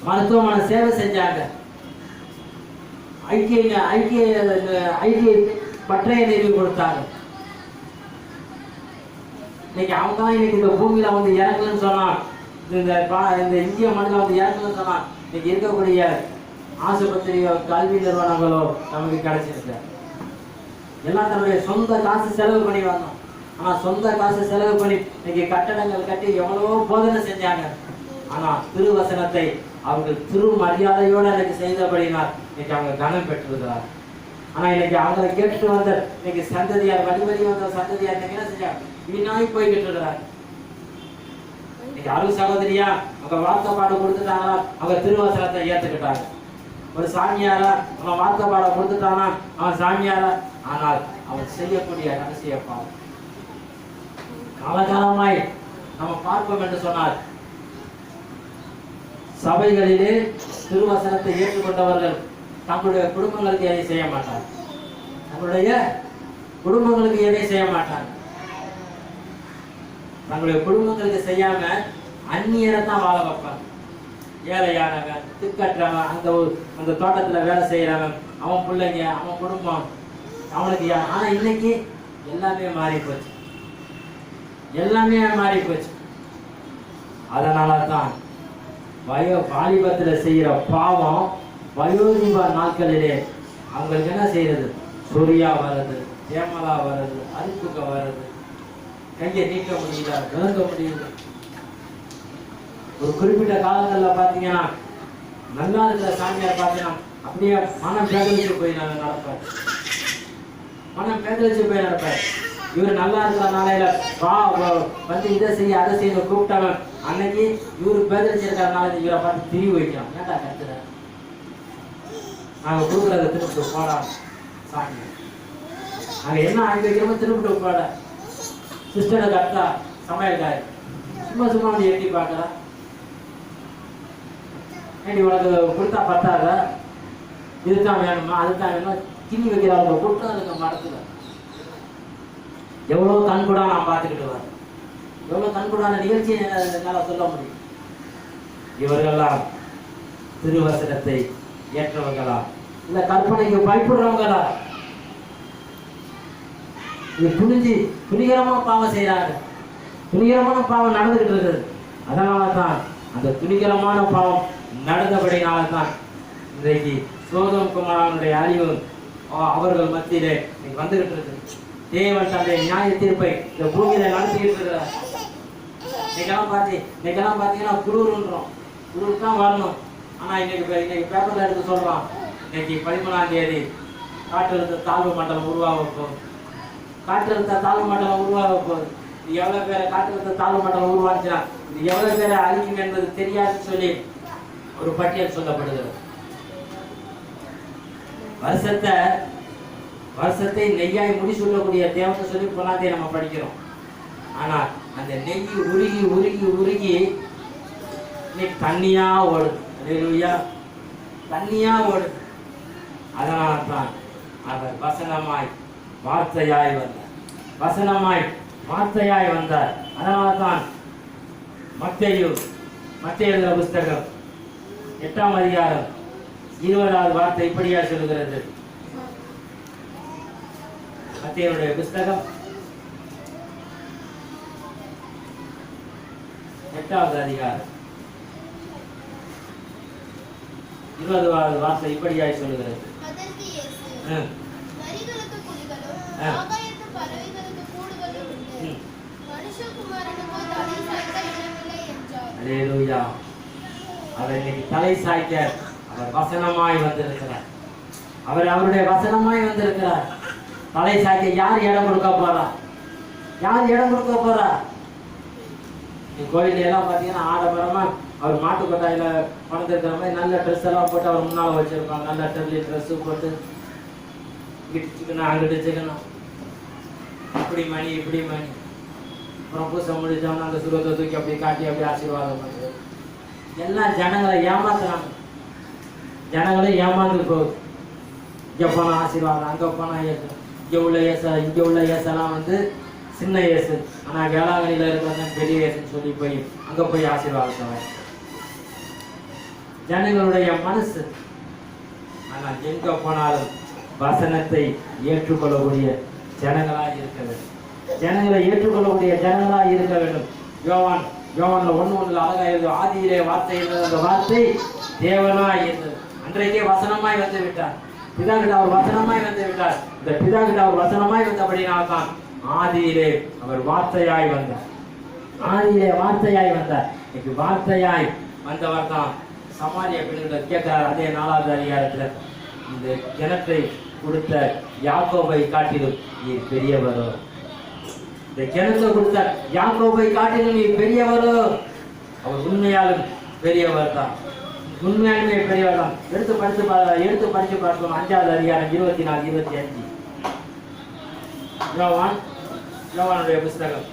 மருத்துவமனை சேவை செஞ்சாங்க, ஐடிஐ பற்றைய நிறுவி கொடுத்தாங்க. இன்னைக்கு அவங்க தான் இன்னைக்கு இந்த பூமியில வந்து இறங்கலன்னு சொன்னா, இந்த இந்திய மண்ணில் வந்து இறங்கலன்னு சொன்னா, இன்னைக்கு இருக்கக்கூடிய ஆஸ்பத்திரியோ கல்வி நிறுவனங்களோ நமக்கு கிடைச்சிருக்கு. எல்லாம் தன்னுடைய சொந்த காசு செலவு பண்ணி வந்தோம். ஆனா சொந்த காசு செலவு பண்ணி இன்னைக்கு கட்டடங்கள் கட்டி எவ்வளவோ போதனை செஞ்சாங்க. ஆனா திருவசனத்தை அவர்கள் திரு மரியாதையோட இன்னைக்கு செய்தபடினால் இன்னைக்கு அவங்க கனம் பெற்றிருக்கிறார். ஆனா இன்னைக்கு அவங்களை கேட்டுட்டு வந்த இன்னைக்கு சந்ததியார் வழிவழி வந்த சந்ததியார் இன்னைக்கு என்ன செஞ்சாங்க, வீணாய் போய்கிட்டு இருக்கிறார். இன்னைக்கு அருள் சகோதரியா அவங்க வார்த்தை பாடம் கொடுத்துட்டாங்களா, அவங்க திருவசனத்தை ஏத்துக்கிட்டாங்க. ஒரு சாமியாரா அவன் வார்த்தை பாடம் கொடுத்துட்டானா அவன் சாமியாரா, ஆனால் அவன் செய்யக்கூடிய ரகசிய பாவம் காலகாலமாய் நம்ம பார்ப்போம் என்று சொன்னார். சபைகளிலே திருவசனத்தை ஏற்றுக்கொண்டவர்கள் தங்களுடைய குடும்பங்களுக்கு எதை செய்ய மாட்டார், தங்களுடைய குடும்பங்களுக்கு எதை செய்ய மாட்டார். தங்களுடைய குடும்பங்களுக்கு செய்யாம அந்நியரை தான் வாழ வைப்பாங்க. ஏழையானவன், திக்கற்றவன், அந்த தோட்டத்துல வேலை செய்யறவன், அவன் பிள்ளைங்க, அவன் குடும்பம், அவனுக்கு. ஆனா இன்னைக்கு எல்லாமே மாறி போச்சு, எல்லாமே மாறி போச்சு. அதனாலதான் வாலிபத்துல செய்யற பாவம் வயோதிப நாட்களிலே அவங்களுக்கு என்ன செய்யறது, சொரியா வர்றது, ஏமலா வர்றது, அரிப்புக்க வர்றது, கையை நீக்க முடியல, விளங்க முடியல. ஒரு குறிப்பிட்ட காலங்களில் பார்த்தீங்கன்னா நல்லா இருக்கிற சாமியார் பார்த்தீங்கன்னா அப்படியே மனம் பேதலிச்சு போய் நடப்பார், மனம் பேதலிச்சு போய் நடப்பார். இவர் நல்லா இருக்கிற நாளையில வந்து இதை செய்ய அதை செய்ய கூப்பிட்டவன் அன்னைக்கு இவரு பேதலிச்சிருக்கிறதுனால இவரை பார்த்து திரி வைக்கலாம். ஏன்டா கத்துற, நாங்க கொடுக்குறத திருப்பிட்டு போடா சாமி, நாங்க என்ன ஆகி வைக்கிறோமோ திருப்பிட்டு போட. சிஸ்டரை கத்தா சமையல்காரு சும்மா சும்மா வந்து எட்டி பார்க்கறா, ஏண்டி உனக்கு கொடுத்தா பத்தாத, இதுதான் வேணுமா அதுதான் வேணுமா கிண்ணி வைக்கிறாங்க கூட்டம் இருக்க மடத்துல. எவ்வளவு கண்கூடா நான் பார்த்துக்கிட்டு வரேன், எவ்வளவு கண்கூடான நிகழ்ச்சியை என்னால சொல்ல முடியும். இவர்கள்லாம் திருவசனத்தை ஏற்றவர்களா இல்ல கற்பனைக்கு பயப்படுறவங்களா? இது துணிகரமா பாவம் செய்யறாங்க, துணிகரமான பாவம் நடந்துகிட்டு இருக்குது. அதனாலதான் அந்த துணிகரமான பாவம் நடந்தபடினால்தான் இன்றைக்கு சோதோம் குமாரனுடைய அழிவு அவர்கள் மத்தியிலே வந்துகிட்டு இருக்கு. தேவன் தன்னுடைய நியாய தீர்ப்பை இந்த பூமியில நடத்திக்கிட்டு இருக்கிறார். இன்னைக்கெல்லாம் பார்த்தீங்கன்னா குளிர்ன்றோம், குளிர் தான் வரணும். ஆனா இன்னைக்கு பேப்பர்ல எடுத்து சொல்றோம், இன்னைக்கு 13ஆம் தேதி காற்றழுத்த தாழ்வு மண்டலம் உருவாக போகுது, காற்றழுத்த தாழ்வு மண்டலம் உருவாக போகுது. இது எவ்வளவு பேரை காற்றழுத்த தாழ்வு மண்டலம் உருவாச்சுன்னா இது எவ்வளவு பேரை அழிக்கும் என்பது தெரியாதுன்னு சொல்லி ஒரு பட்டியல் சொல்லப்படுகிறது. வருஷத்தை நெய்யாய் முடி சொல்லக்கூடிய தேவன் சொல்லி பொன்னாந்தே நம்ம படிக்கிறோம். ஆனா அந்த நெய் உருகி உருகி உருகி இன்னைக்கு தண்ணியா ஓடுது, அல்லேலூயா, தண்ணியா ஓடுது. அதனால்தான் அவர் வசனமாய் வார்த்தையாய் வந்தார், வசனமாய் வார்த்தையாய் வந்தார். அதனால்தான் மத்தேயு எழுதுகிற புஸ்தகம் 8ஆம் அதிகாரம் 20வது வார்த்தை இப்படியா சொல்லுகிறது. மத்தேயுடைய புஸ்தகம் 8வது அதிகாரம் 20வது வார்த்தை இப்படியாய் சொல்லுகிறது. அல்லேலூயா. அவர் இன்னைக்கு தலை சாய்க்க அவர் வசனமாய் வந்திருக்கிறார், அவருடைய வசனமாய் வந்திருக்கிறார். தலை சாய்க்க யார் இடம் கொடுக்க போறா, யார் இடம் கொடுக்க போறா? கோயில எல்லாம் பாத்தீங்கன்னா ஆடம்பரமா அவர் மாட்டு கொட்டாயில வளர்ந்துருக்கிற மாதிரி நல்ல ட்ரெஸ் எல்லாம் போட்டு அவர் முன்னால வச்சிருப்பாங்க. நல்ல டெர்லி ட்ரெஸ் போட்டு இங்கிட்டு சிக்கணும் அங்கிட்டு சிக்கணும், இப்படி மணி இப்படி மணி, அப்புறம் பூசை முடிச்சோம்னா அந்த சுரத்தை தூக்கி அப்படி காட்டி அப்படி ஆசீர்வாதம் பண்ணுறது. எல்லாம் ஜனங்களை ஏமாத்துறாங்க, ஜனங்களை ஏமாந்து போகுது. இங்கே போனால் ஆசீர்வாதம், அங்கே போனால் இயேசு, இங்கே உள்ள இயேசெல்லாம் வந்து சின்ன இயேசு, ஆனால் வேளாங்கண்ணியில் இருக்கிறது பெரிய இயேசுன்னு சொல்லி போய் அங்கே போய் ஆசீர்வாதம். ஜனங்களுடைய மனசு. ஆனால் எங்க போனாலும் வசனத்தை ஏற்றுக்கொள்ளக்கூடிய ஜனங்களாக இருக்க வேண்டும். ஜனங்களை ஏற்றுக்கொள்ளக்கூடிய ஜனங்களாக இருக்க வேண்டும். யோவான்ல 1:1 அழகா எழுது, ஆதியிலே வார்த்தை இருந்தது, அந்த வார்த்தை தேவனாய் இருந்தது. அன்றைக்கே வசனமாய் வந்து விட்டார். பிதா கிட்ட அவர் வசனமாய் வந்து விட்டார். இந்த பிதா கிட்ட அவர் வசனமாய் வந்தபடினால்தான் ஆதியிலே அவர் வார்த்தையாய் வந்தார். ஆதியிலே வார்த்தையாய் வந்தார். இன்னைக்கு வார்த்தையாய் வந்தவர் தான் சமாரிய பெண்ணிடம் கேட்கிறார். அதே 4வது அதிகாரத்துல, இந்த கிணற்றை கொடுத்த யாக்கோபை காட்டிலும் நீ பெரியவரோ, இந்த கிணற்றை கொடுத்த யாக்கோபை காட்டிலும் நீ பெரியவரோ. அவர் உண்மையாலும் பெரியவர் தான், உண்மையாலுமே பெரியவர் தான். எடுத்து படிச்சு பார்க்கலாம். 5வது அதிகாரம் 24, 25 யோவானுடைய புஸ்தகம்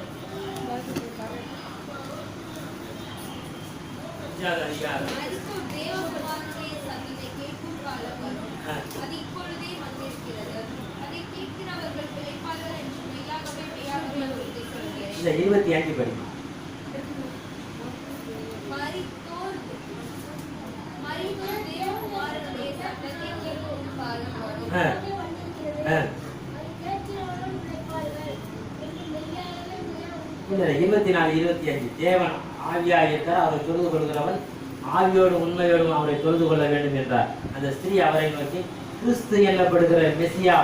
5வது அதிகாரம். இந்த 25 படி. இல்ல 24, 25 தேவன் ஆவியாய் இருக்கிறார், அவரை தொழுது கொள்கிறவன் ஆவியோடும் உண்மையோடும் அவரை தொழுது கொள்ள வேண்டும் என்றார். அந்த ஸ்திரீ அவரை நோக்கி, கிறிஸ்து எனப்படுகிற மெசியா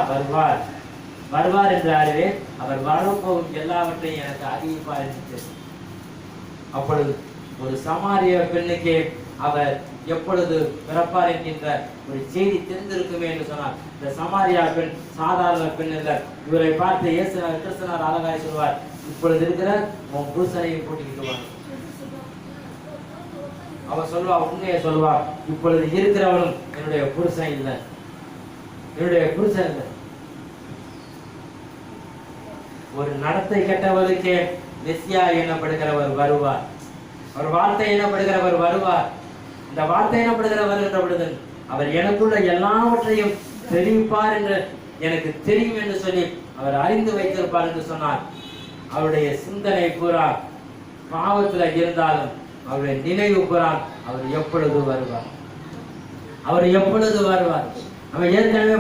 வருவார் என்று அறிவேன், அவர் வரப்போகும் எல்லாவற்றையும் எனக்கு அறிவிப்பார் என்று. அப்பொழுது ஒரு சமாரிய பெண்ணுக்கு அவர் எப்பொழுது பிறப்பார் என்கின்ற ஒரு செய்தி தெரிந்திருக்குமே என்று சொன்னார். இந்த சமாரியா பெண் சாதாரண பெண் இல்லை. இவரை பார்த்து கிறிஸ்தனார் அழகாய் சொல்வார், இப்பொழுது இருக்கிற உன் புருஷனையும் கூட்டிக்கிட்டு வா. அவர் சொல்லுவா, உண்மையை சொல்லுவா, இப்பொழுது இருக்கிறவனும் என்னுடைய புருஷன் இல்லை, என்னுடைய புருஷன் இல்லை. ஒரு நடத்தை கெட்டவர்களுக்கே மெசியா எனப்படுகிறவர் வருவார். ஒரு வார்த்தை எனப்படுகிறவர் வருவார். இந்த வார்த்தை எனப்படுகிறவர் என்ற பொழுது அவர் எனக்குள்ள எல்லாவற்றையும் தெரிவிப்பார் என்று எனக்கு தெரியும் என்று சொல்லி அவர் அறிந்து வைத்திருப்பார் என்று சொன்னார். அவருடைய சிந்தனை பூரா பாவத்துல இருந்தாலும் அவருடைய நினைவு பூரா அவர் எப்பொழுது வருவார், அவர் எப்பொழுது வருவார். நம்ம ஏற்கனவே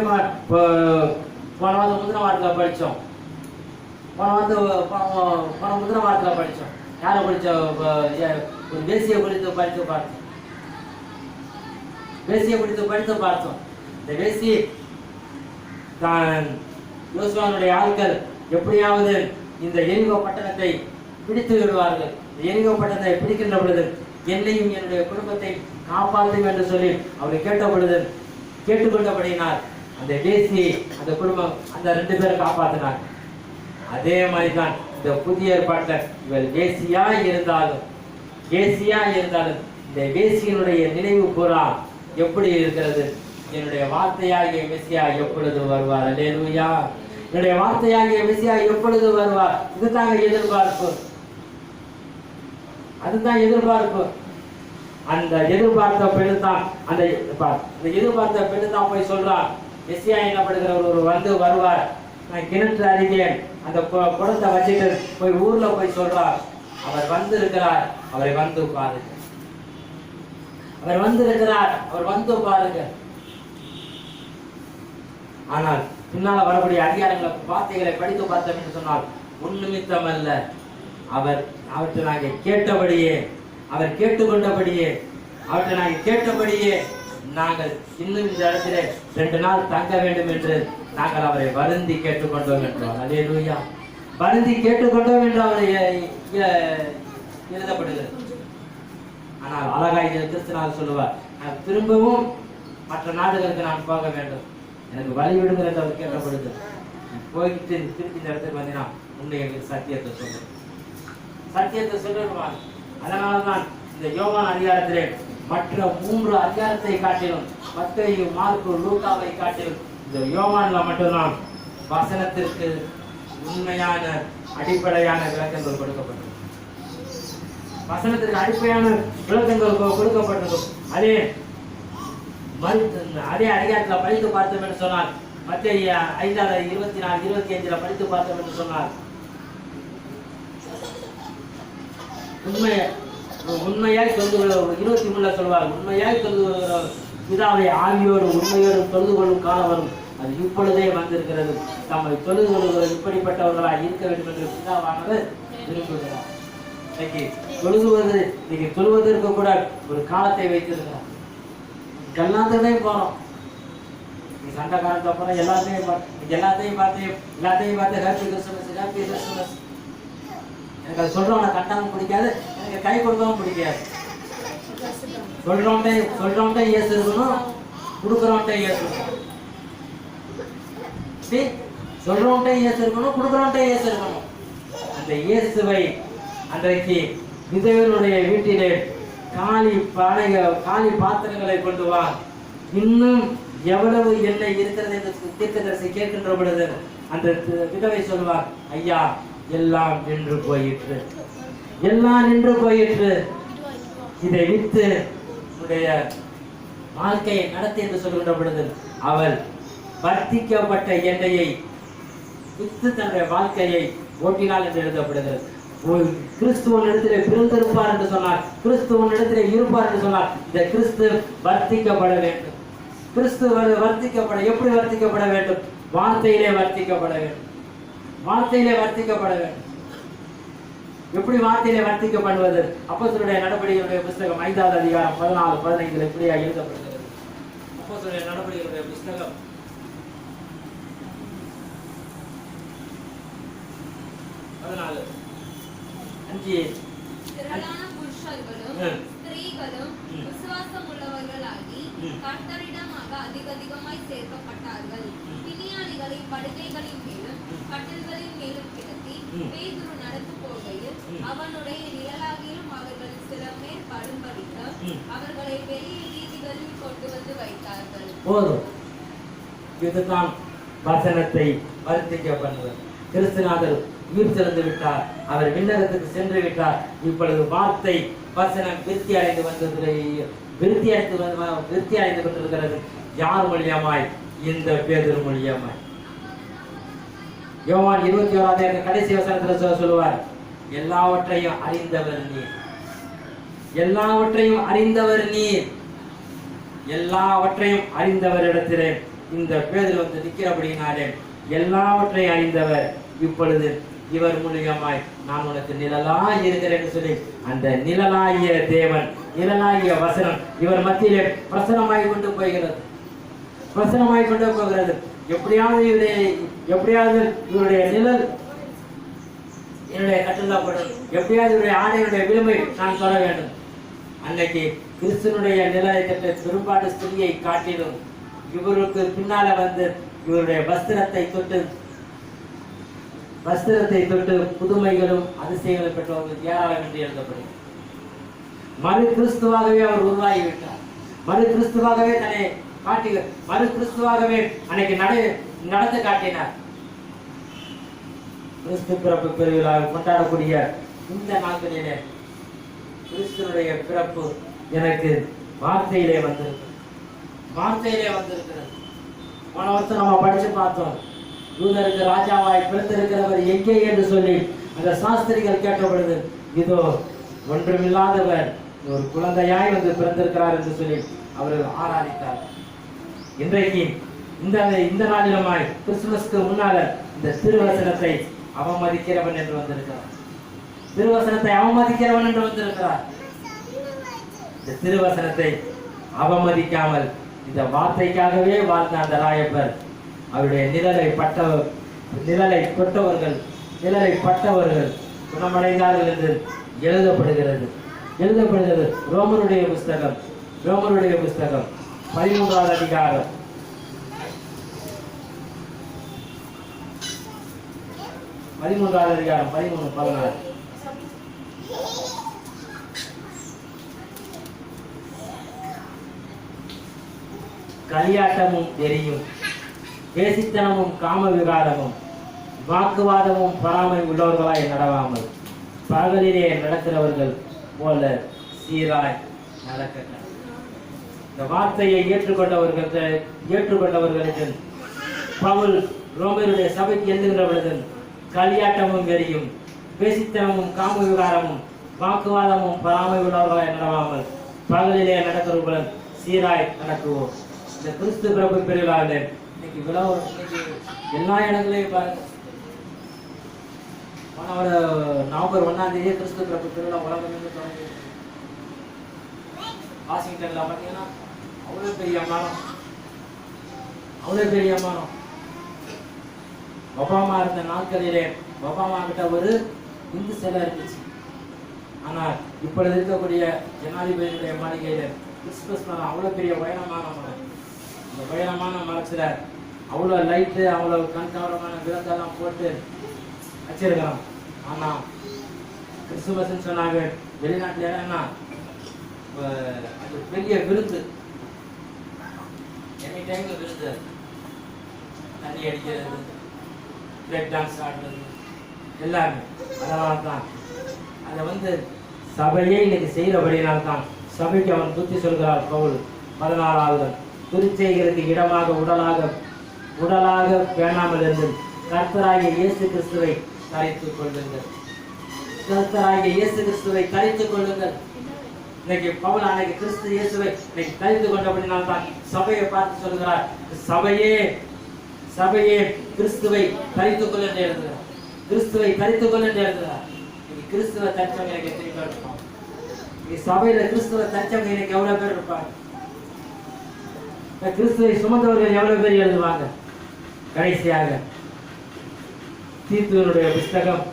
போன வாரம் முந்தின வாரத்தில் படித்தோம். போன முந்தின வாரத்தில் படித்தோம். யாரை படித்தோம்? ஒரு தேசிய குறித்து படித்து பார்த்தோம். வேசியை குறித்து படித்து பார்த்தோம். இந்த வேசி தான் யோசுவாவுடைய ஆட்கள் எப்படியாவது இந்த எரிகோ பட்டணத்தை பிடித்து விடுவார்கள். எரிகோ பட்டணத்தை பிடிக்கின்ற பொழுது என்னையும் என்னுடைய குடும்பத்தை காப்பாற்றும் என்று சொல்லி அவர் கேட்டுக்கொண்டபடினார். அந்த வேசி அந்த குடும்பம் அந்த 2 பேரை காப்பாற்றினார். அதே மாதிரி தான் இந்த புதிய ஏற்பாட்டில் இவர் வேசியா இருந்தாலும் இந்த வேசியினுடைய நினைவு பூரா எப்படி இருக்கிறது? என்னுடைய வார்த்தையாகிய மெசியா எப்பொழுது வருவார்? அல்லேலூயா. என்னுடைய வார்த்தையாகிய மெசியா எப்பொழுது வருவார்? இதுதாங்க எதிர்பார்ப்பு, அதுதான் எதிர்பார்ப்பு. அந்த எதிர்பார்த்த பெண்ணு தான் போய் சொல்றார், மெசியா எனப்படுகிறவர் ஒரு வருவார், நான் கிணற்று அருகே அந்த குடத்தை வச்சுட்டு போய் ஊர்ல போய் சொல்றார், அவர் வந்து இருக்கிறார், அவரை வந்து பாருங்க, அவர் வந்திருக்கிறார், அவர் வந்து பாருங்க. ஆனால் பின்னால வரக்கூடிய அதிகாரங்களை வார்த்தைகளை படித்து பார்த்தோம் என்று சொன்னால் உன்னிமித்தம் அல்ல, அவற்றை நாங்கள் கேட்டபடியே, அவர் கேட்டுக்கொண்டபடியே, அவற்றை நாங்கள் கேட்டபடியே நாங்கள் இன்னும் இந்த இடத்துல 2 நாள் தங்க வேண்டும் என்று நாங்கள் அவரை வருந்தி கேட்டுக்கொண்டோம் என்றோம். அல்லேலூயா. வருந்தி கேட்டுக்கொண்டோம் என்று அவரை எழுதப்படுகிறது. ஆனால் அழகாய் கிறிஸ்துநாதர் சொல்லுவார், நான் திரும்பவும் மற்ற நாடுகளுக்கு நான் போக வேண்டும், எனக்கு வழி விடுங்கள் என்று அவர் கேட்டப்படுது. போய்கிட்டு திருப்பி இந்த இடத்துக்கு வந்தீங்கன்னா உன்னை எங்களுக்கு சத்தியத்தை சொல்லிடுவார். அதனால்தான் இந்த யோவான் அதிகாரத்திலே மற்ற 3 அதிகாரத்தை காட்டிலும், மத்தேயு, மார்க்கு, லூக்காவை காட்டிலும் இந்த யோவான்ல மட்டும்தான் வசனத்திற்கு உண்மையான அடிப்படையான விளக்கங்கள் கொடுக்கப்பட்டது. வசனத்திற்கு அடிப்படையான விளக்கங்கள் கொடுக்கப்பட்டிருக்கும். அதே அதே அதிகாரத்தில் படித்து பார்த்தோம் என்று சொன்னார். மத்தேயு 5:24-25 படித்து பார்த்தோம் என்று சொன்னார். உண்மையாய் சொல்லுகிற 23 சொல்வார், உண்மையாய் சொல்லுகிற பிதாவை ஆவியோடு உண்மையோடு தொழுது கொள்ளும் காலம் வரும், அது இப்பொழுதே வந்திருக்கிறது. தம்மை தொழுது கொள்ளுகிற இப்படிப்பட்டவர்களாக இருக்க வேண்டும் என்று பிதாவானவர் விரும்புகிறார். இன்னைக்கு தொழுவதற்கு கூட ஒரு காலத்தை வைத்திருக்கிறார். எல்லாத்தையும் போறோம், சண்டை காலத்து அப்புறம் எல்லாத்தையும் பார்த்து ஹாப்பி கிறிஸ்துமஸ். எனக்கு அது சொல்றவனை கட்டாமல் பிடிக்காது, எனக்கு கை கொடுக்கவும் பிடிக்காது. சொல்றவன்ட்ட இயேசு இருக்கணும், கொடுக்குறவன்ட்ட இயேசு இருக்கணும். சொல்றவன்ட்ட இயேசு இருக்கணும், கொடுக்குறவன்ட்ட இயேசு இருக்கணும். அந்த இயேசுவை அன்றைக்கு விதவனுடைய வீட்டிலே காலி பாத்திரங்களை கொண்டு வா, இன்னும் எவ்வளவு எண்ணெய் இருக்கிறது என்று தீர்க்கதரிசி கேட்கின்ற பொழுது அந்த விதவை சொல்வார், ஐயா எல்லாம் நின்று போயிற்று, எல்லாம் நின்று போயிற்று, இதை வித்து உன்னுடைய வாழ்க்கையை நடத்தி என்று சொல்கின்ற பொழுது அவள் வர்த்திக்கப்பட்ட எண்ணெயை வித்து தன்னுடைய வாழ்க்கையை ஓட்டினாள் என்று எழுதப்படுகிறது. கிறிஸ்துவன் இடத்திலே பிறந்திருப்பார் என்று சொன்னார், கிறிஸ்துவன் இடத்திலே இருப்பார் என்று சொன்னார். இந்த கிறிஸ்து வர்த்திக்கப்பட வேண்டும். கிறிஸ்து எப்படி வர்த்திக்கப்பட வேண்டும்? வார்த்தையிலே வர்த்திக்கப்பட வேண்டும். வார்த்தையிலே வர்த்திக்கப்பட வேண்டும். எப்படி வார்த்தையிலே வர்த்திக்கப்படுவது? அப்போஸ்தலருடைய நடபடிகளுடைய புத்தகம் 5வது அதிகாரம் 14-15 எப்படியா எழுதப்படுகிறது? அப்போஸ்தலருடைய நடபடிகளுடைய புத்தகம் 14:5 திரளான புருஷர்களும் ஸ்திரீகளும் விசுவாசம் உள்ளவர்களாகி கர்த்தரிடமாக அதிகமாய் சேர்க்கப்பட்டார்கள். பிணியாளிகளின் படுக்கைகளின் மேலும் கட்டில்களின் மேலும் கிடத்தி பேதுரு நடந்து போகையில் அவனுடைய நிழலாகிலும் அவர்கள் சில மேல் படும்படிக்கு அவர்களை வெளியே வீதிகளில் கொண்டு வந்து வைத்தார்கள். போதும், இதுதான் வசனத்தை வர்த்திக்க பண்ணுவது. கிறிஸ்துநாதர் உயிர் திறந்து விட்டார், அவர் விண்ணகத்துக்கு சென்று விட்டார். இப்பொழுது வார்த்தை வசனம் விருத்தி அடைந்து கொண்டிருக்கிறது. யார் மூலியமாய்? இந்த பேதுரு மூலியமாய். யோவான் 21 கடைசி வசனத்தில் சொல்லுவார், எல்லாவற்றையும் அறிந்தவர் நீர், எல்லாவற்றையும் அறிந்தவர் நீர். எல்லாவற்றையும் அறிந்தவரிடத்திலே இந்த பேதுரு வந்து நிற்கிறபடினாலே எல்லாவற்றையும் அறிந்தவர் இப்பொழுது இவர் மூலியமாய் நான் உனக்கு நிழலாய் இருக்கிறேன் என்று சொல்லி அந்த நிழலாகிய தேவன், நிழலாகிய வசனம் இவர் மத்தியிலே பிரசனமாய் கொண்டு போகிறது. எப்படியாவது இவருடைய நிழல் என்னுடைய கட்டளப்படும், எப்படியாவது இவருடைய ஆடையுடைய விளிம்பை நான் சொல்ல வேண்டும். அன்னைக்கு கிறிஸ்துவனுடைய நிழலை கட்ட பெரும்பாடு ஸ்திரியை காட்டிலும் இவருக்கு பின்னால வந்து இவருடைய வஸ்திரத்தை தொட்டு புதுமைகளும் அதிசயங்களும் பெற்றவர்கள் ஏராளம் என்று எழுதப்படுகிறது. மறு கிறிஸ்துவாகவே அவர் உருவாகிவிட்டார். மறு கிறிஸ்துவாகவே தன்னை மறு கிறிஸ்துவாகவே அன்னைக்கு நடந்து காட்டினார். கிறிஸ்து பிறப்பு பெருவிழாவை கொண்டாடக்கூடிய இந்த நாட்களிலே கிறிஸ்துவனுடைய பிறப்பு எனக்கு வார்த்தையிலே வந்திருக்கிறது. போன வருஷம் நம்ம படிச்சு பார்த்தோம், யூதருக்கு ராஜாவாய் பிறந்திருக்கிறவர் எங்கே என்று சொல்லி அந்த சாஸ்திரிகள் கேட்ட பொழுது, இதோ ஒன்றுமில்லாதவர் ஒரு குழந்தையாய் வந்து பிறந்திருக்கிறார் என்று சொல்லி அவர்கள் ஆராதித்தார். இன்றைக்கு இந்த நாளிலுமாய் கிறிஸ்துமஸ்க்கு முன்னால இந்த திருவசனத்தை அவமதிக்கிறவன் என்று வந்திருக்கிறார். இந்த திருவசனத்தை அவமதிக்காமல் இந்த வார்த்தைக்காகவே வாழ்ந்த அந்த ராயப்பர் அவருடைய நிழலை பட்டவர்கள் குணமடைந்தார்கள் என்று எழுதப்படுகிறது. ரோமருடைய புஸ்தகம் 13வது அதிகாரம் 13-14. களியாட்டமும் தெரியும், பேசித்தனமும் காம விகாரமும் வாக்குவாதமும் பொறாமை உள்ளவர்களாய் நடவாமல் பகலிலே நடக்கிறவர்கள் போல சீராய் நடக்க. இந்த வார்த்தையை ஏற்றுக்கொண்டவர்களுக்கு பவுல் ரோமருடைய சபைக்கு எழுதுகிற பொழுது களியாட்டமும் வெறியும் பேசித்தனமும் காம விகாரமும் வாக்குவாதமும் பராமை உள்ளவர்களாய் நடவாமல் பகலிலே நடக்கிறவர்களும் சீராய் நடக்குவோம். இந்த கிறிஸ்து பிறப்பு பெருவிழாவில் இன்னைக்கு எல்லா இடங்களையும் பாருங்க. ஒரு நவம்பர் 1ஆம் தேதி கிறிஸ்து பிறப்பு பெருவிழா உலகம் தொடங்கி வாஷிங்டன்ல பார்த்தீங்கன்னா அவ்வளோ பெரிய அம்மானம். ஒபாமா இருந்த நாட்களிலே ஒபாமா கிட்ட ஒரு இந்து சிலை இருந்துச்சு. ஆனால் இப்பொழுது இருக்கக்கூடிய ஜனாதிபதியுடைய மாளிகையில கிறிஸ்துமஸ் மரம் அவ்வளோ பெரிய உயரமான மரம். இந்த உயரமான மரத்தில் அவ்வளோ லைட்டு அவ்வளோ கண்கவரமான விளக்கெல்லாம் போட்டு வச்சிருக்கிறோம். ஆனால் கிறிஸ்துமஸ்ன்னு சொன்னாங்க வெளிநாட்டில் என்னன்னா அது பெரிய விருந்து, எனி டைம்ல விருந்து, தண்ணி அடிக்கிறது, பிரேக் டான்ஸ் ஆடுறது எல்லாமே. அதனால தான் அதை சபையே இன்னைக்கு செய்கிறபடினால்தான் சபைக்கு அவன் புத்தி சொல்கிறார் பவுல் 16வது துரிச்செய்களுக்கு இடமாக உடலாக வேணாமல் இருந்து கர்த்தராகிய இயேசு கிறிஸ்துவை தரித்துக் கொள்ளுங்கள். இன்னைக்கு பவுல் அன்னைக்கு கிறிஸ்து இயேசுவை இன்னைக்கு தரித்து கொண்டபடினால்தான் சபையை பார்த்து சொல்கிறார், சபையே கிறிஸ்துவை தரித்துக் கொள்ள என்று எழுதுகிறார். கிறிஸ்துவ தச்சவங்க எனக்கு எத்தனை பேர் இருப்பாங்க? சபையில கிறிஸ்துவ தச்சவங்க எனக்கு எவ்வளவு பேர் இருப்பாங்க? கிறிஸ்துவை சுமந்தவர்கள் எவ்வளவு பேர் எழுதுவாங்க? கடைசியாக தீத்துவனுடைய புஸ்தகம்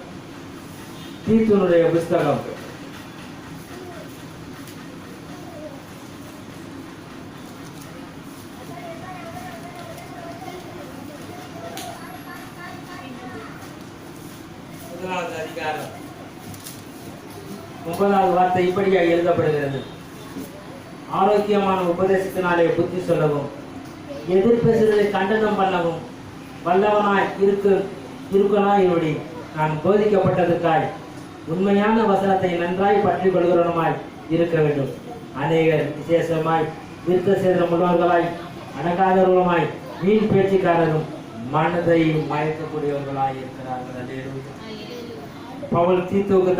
1வது அதிகாரம் 9வது வார்த்தை இப்படியாக எழுதப்படுகிறது. ஆரோக்கியமான உபதேசத்தினாலே புத்தி சொல்லவும் எதிர்பேசுதலை கண்டனம் பண்ணவும் வல்லவனாய் இருக்கனாய் நான் போதிக்கப்பட்டதுக்காய் உண்மையான வசனத்தை நன்றாய் பற்றி கொள்கிறவனுமாய் இருக்க வேண்டும். அநேகர் விசேஷமாய் விருத்த சேதனம் உள்ளவர்களாய் அடங்காதவர்களுமாய் வீண் பேச்சுக்காரரும் மனதை மயக்கக்கூடியவர்களாய் இருக்கிறார்கள். பவுல் தீத்துவுக்கு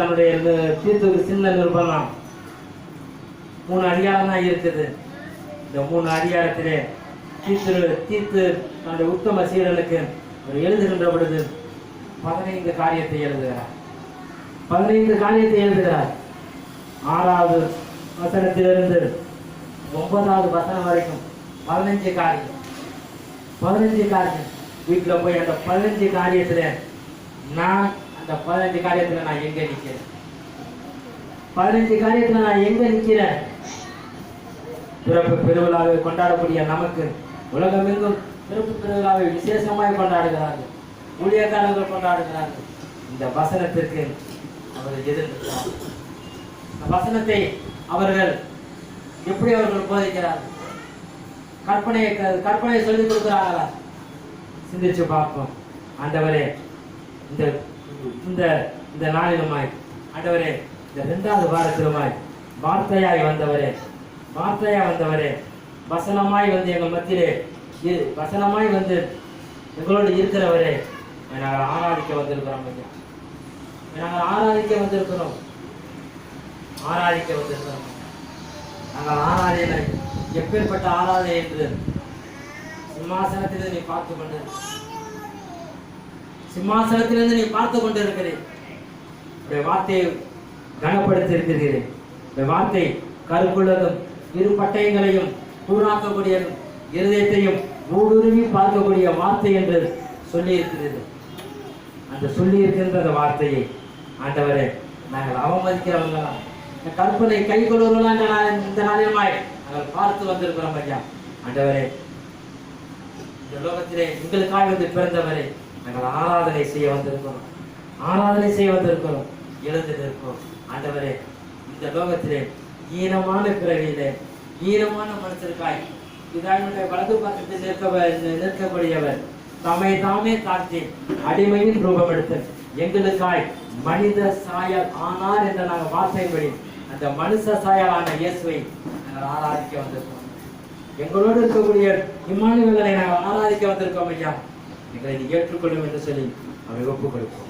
சின்ன நிருபம் 3 அதிகாரம் தான் இருக்குது. இந்த 3 அதிகாரத்திலே தீத்து தன்னுடைய உத்தம சீடனுக்கு எழுதுகின்ற பொழுது 15 காரியத்தை எழுதுகிறார். 6வது வசனத்திலிருந்து 9வது வசனம் வரைக்கும் 15 காரியம். வீட்டில் போய் அந்த 15 காரியத்துல நான் எங்க நிக்கிறேன்? 15 காரியத்துல நான் எங்க நிக்கிறேன்? பிறப்பு பெருவிழாவை கொண்டாடக்கூடிய நமக்கு உலகமெங்கும் பிறப்பு பெருவிழாவை விசேஷமாய் கொண்டாடுகிறார்கள், ஊழியக்காரர்கள் கொண்டாடுகிறார்கள். இந்த வசனத்திற்கு அவர்கள் எதிர்க்கிறார்கள். இந்த வசனத்தை அவர்கள் எப்படி போதிக்கிறார்கள்? கற்பனையை சொல்லிக் கொடுக்கிறார்களா? சிந்திச்சு பார்ப்போம். ஆண்டவரே, இந்த நாளிலுமாய், ஆண்டவரே, இந்த 2வது வாரத்திலுமாய் வார்த்தையாய் வந்தவரே, வசனமாய் எங்கள் மத்தியிலே வசனமாய் எங்களோடு இருக்கிறவரே, நாங்கள் ஆராதிக்க வந்திருக்கிறோம். நாங்கள் ஆராதனை எப்பேற்பட்ட ஆராதனை என்று சிம்மாசனத்திலிருந்து நீ பார்த்து கொண்டிருக்கிறேன். வார்த்தையை கனப்படுத்தி இருக்கிறேன். வார்த்தை கருக்குள்ளதும் இரு பட்டயங்களையும் கூறாக்கக்கூடியதும் இருதயத்தையும் ஊடுருவி பார்க்கக்கூடிய வார்த்தை என்று சொல்லி இருக்கிறது. அந்த சொல்லி இருக்கின்ற வார்த்தையை ஆண்டவரே நாங்கள் அவமதிக்கிறவங்களா, கற்பனை கை கொள்வர்களா இந்த நாளிலுமாய் நாங்கள் பார்த்து வந்திருக்கிறோம். ஐயா ஆண்டவரே, இந்த லோகத்திலே எங்களுக்காக பிறந்தவரை நாங்கள் ஆராதனை செய்ய வந்திருக்கிறோம். எழுந்திருக்கிறோம். ஆண்டவரே, இந்த லோகத்திலே ஈனமான பிறவியிலே ஈனமான மனுஷருக்காய் பிதாவினுடைய வலது பக்கத்தில் நிற்கக்கூடியவர் தம்மை தாமே தாழ்த்தி அடிமையின் ரூபம் எடுத்து எங்களுக்காய் மனித சாயல் ஆனார் என்ற நாங்கள் வார்த்தையின்படி அந்த மனுஷ சாயலான இயேசுவை நாங்கள் ஆராதிக்க வந்திருக்கிறோம். எங்களோடு இருக்கக்கூடிய இம்மானுவேலை நாங்கள் ஆராதிக்க வந்திருக்கோம் ஐயா, எங்களை நீ ஏற்றுக்கொள்ளும் என்று சொல்லி அவை ஒப்புக் கொடுப்போம்.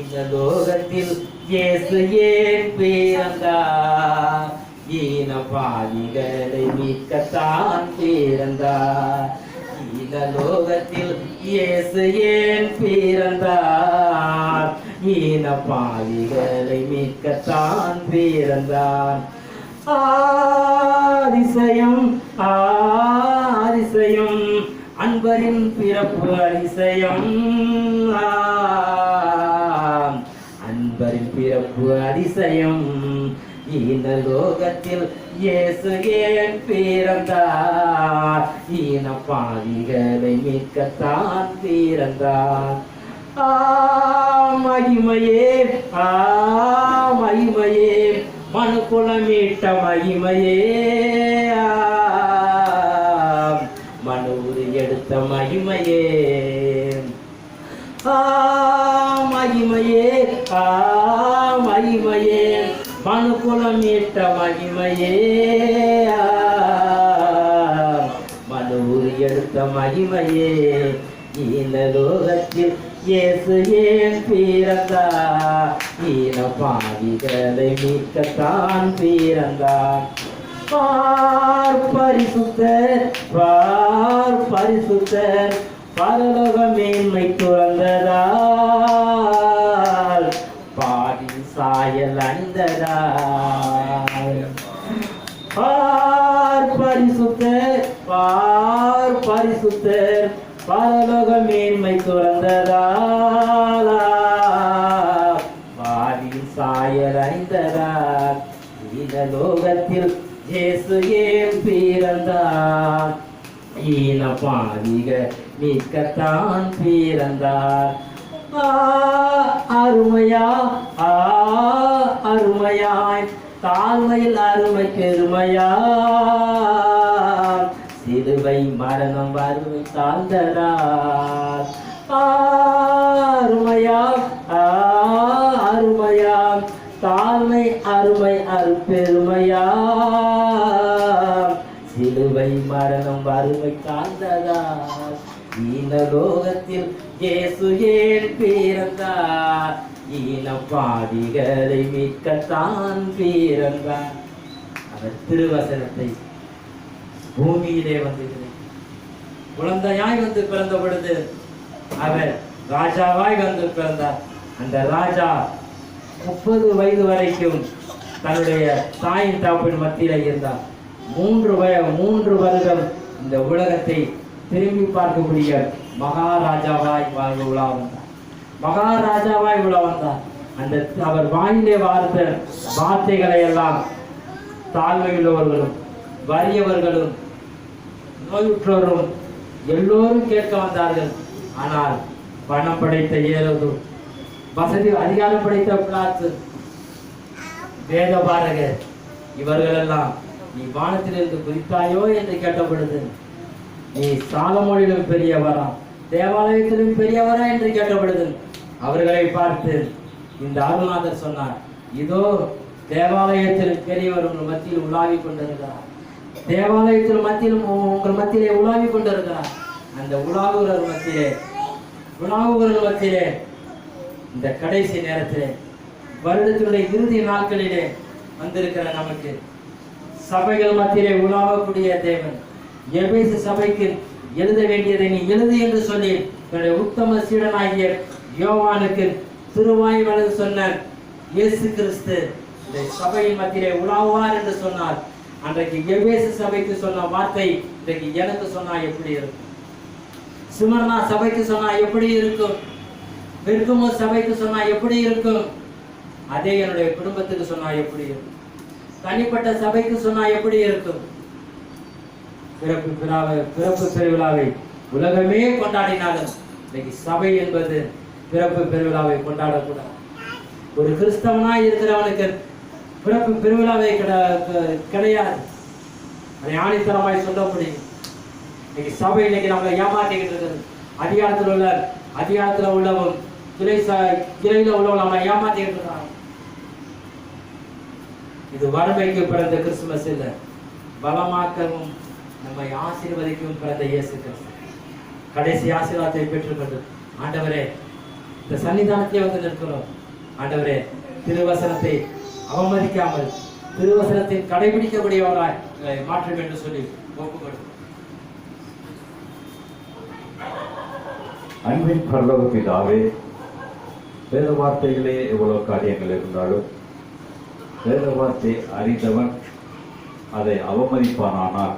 இந்த லோகத்தில் இயேசு ஏன் பிறந்தார்? ஈன பாவிகளை மீட்கத்தான் பிறந்தார். இந்த லோகத்தில் இயேசு ஏன் பிறந்தார்? ஈன பாவிகளை மீட்கத்தான் பிறந்தார். அதிசயம் அதிசயம் அன்பரின் பிறப்பு அதிசயம், அன்பரின் பிறப்பு அதிசயம். இந்த லோகத்தில் இயேசு ஏன் பிறந்தார்? ஈன பாவிகளை மீட்கத்தான் பிறந்தார். மகிமையே மகிமையே மனுக்குலமீட்ட மகிமையே, மனு உரு எடுத்த மகிமையே, மகிமையே மகிமையே மனுக்குலமீட்ட மகிமையே, மனு உரு எடுத்த மகிமையே. இந்த லோகத்தில் இயேசு ஏன் பிறந்தார்? ஈன பாவிகளை மீட்கத்தான் பிறந்தார். பார் பரிசுத்தர் பார் பரிசுத்தர் பரலோக மேன்மை துறந்ததால் பாடின் சாயல் அணிந்ததால். பார் பரிசுத்தர் பரலோக மேன்மை துறந்ததால் பாடின் சாயல் அணிந்ததால். இந்த லோகத்தில் இயேசு ஏன் பிறந்தார்? ஈன பாவிகள் மீட்கத்தான் பிறந்தார். அருமையா அருமையாய் தாழ்மையில் அருமை பெருமையா, சிலுவை மரணம் வறுமை தாழ்ந்ததார். அருமையா அருமையா தாழ்மை அருமை அருப்பெருமையா, சிலுவை மரணம் வறுமை தாழ்ந்ததார். ஈன லோகத்தில் இயேசு ஏன் பிறந்தார்? ஈன பாவிகளை மீட்கத்தான் பிறந்தார். அவர் திருவசனத்தை பூமியிலே வந்து குழந்தையாய் வந்து பிறந்த பொழுது அவர் ராஜாவாய் வந்து பிறந்தார். அந்த ராஜா 30 வயது வரைக்கும் தன்னுடைய தாயின் தாப்பின் மத்தியில் இருந்தார். 3 வருடம் இந்த உலகத்தை திரும்பி பார்க்கக்கூடிய மகாராஜாவாய் உலா வந்தார். மகாராஜாவாய் உலா வந்தார். அந்த அவர் வாயிலே வார்த்த வார்த்தைகளை எல்லாம் தாழ்மையுள்ளவர்களும் வறியவர்களும் நோயுற்றோரும் எல்லோரும் கேட்க வந்தார்கள். ஆனால் பணம் படைத்த ஏரோது, வசதி அதிகாரம் படைத்த பிலாத்து, வேத பாரகர் இவர்களெல்லாம் நீ வானத்திலிருந்து குதித்தாயோ என்று கேட்ட பொழுது, நீ சாலமோனிலும் பெரியவரா தேவாலயத்திலும் பெரியவரா என்று கேட்ட பொழுது அவர்களை பார்த்து இந்த அருள்நாதர் சொன்னார், இதோ தேவாலயத்தில் பெரியவர் உங்கள் மத்தியில் உலாவிக் கொண்டிருக்கிறார். தேவாலயத்தில் மத்தியிலும் உங்கள் மத்தியிலே உலாவிக் கொண்டிருக்கிறார். அந்த உலாவுகிற மத்தியிலே இந்த கடைசி நேரத்திலே வருடத்தினுடைய இறுதி நாட்களிலே வந்திருக்கிற நமக்கு சபைகள் மத்தியிலே உலாவக்கூடிய தேவன் எபேசு சபைக்கு எழுத வேண்டியதை நீ எழுது என்று சொல்லி தன்னுடைய உத்தம சீடனாகிய யோவானுக்கு திருவாய் வலது சொன்ன இயேசு கிறிஸ்து இந்த சபையின் மத்தியிலே உலாவார் என்று சொன்னார். அன்றைக்கு எபேசு சபைக்கு சொன்ன வார்த்தை இன்றைக்கு எனக்கு சொன்னா எப்படி இருக்கும்? சிமர்னா சபைக்கு சொன்னா எப்படி இருக்கும்? பெர்கமோ சபைக்கு சொன்னா எப்படி இருக்கும்? அதே என்னுடைய குடும்பத்துக்கு சொன்னா எப்படி இருக்கும்? தனிப்பட்ட சபைக்கு சொன்னா எப்படி இருக்கும்? பிறப்பு பெருவிழாவை உலகமே கொண்டாடினாலும் இன்னைக்கு சபை என்பது பிறப்பு பெருவிழாவை கொண்டாடக்கூடாது. ஒரு கிறிஸ்தவனாய் இருக்கிறவனுக்கு பிறப்பு பெருவிழாவை கிடையாது. அதை ஆணித்தரமாய் சொல்ல முடியும். இன்னைக்கு சபை இன்னைக்கு நம்மளை ஏமாற்றிக்கிட்டு இருக்குது. அதிகாரத்தில் உள்ளவன் கிளையில உள்ளவன் நம்மளை ஏமாற்றிக்கிட்டு இருக்கான். இது வறுமைக்கு பிறந்த கிறிஸ்துமஸ் இல்லை, பலமாக்கவும் நம்மை ஆசீர்வதிக்கவும் பிறந்த இயேசு கிறிஸ்து கடைசி ஆசீர்வாதத்தை பெற்றுக்கொண்டு ஆண்டவரே இந்த சன்னிதானத்திலே வந்து நிற்கிறோம். ஆண்டவரே திருவசனத்தை அவமதிக்காமல் திருவசனத்தை கடைபிடிக்கக்கூடியவராய் மாற்றும் என்று சொல்லி ஒப்புக்கொடுக்கும். அன்பின் பரலோக பிதாவே, வேத வார்த்தைகளே எவ்வளவு காரியங்கள் இருந்தாலும் வேத வார்த்தை அறிந்தவன் அதை அவமதிப்பானால்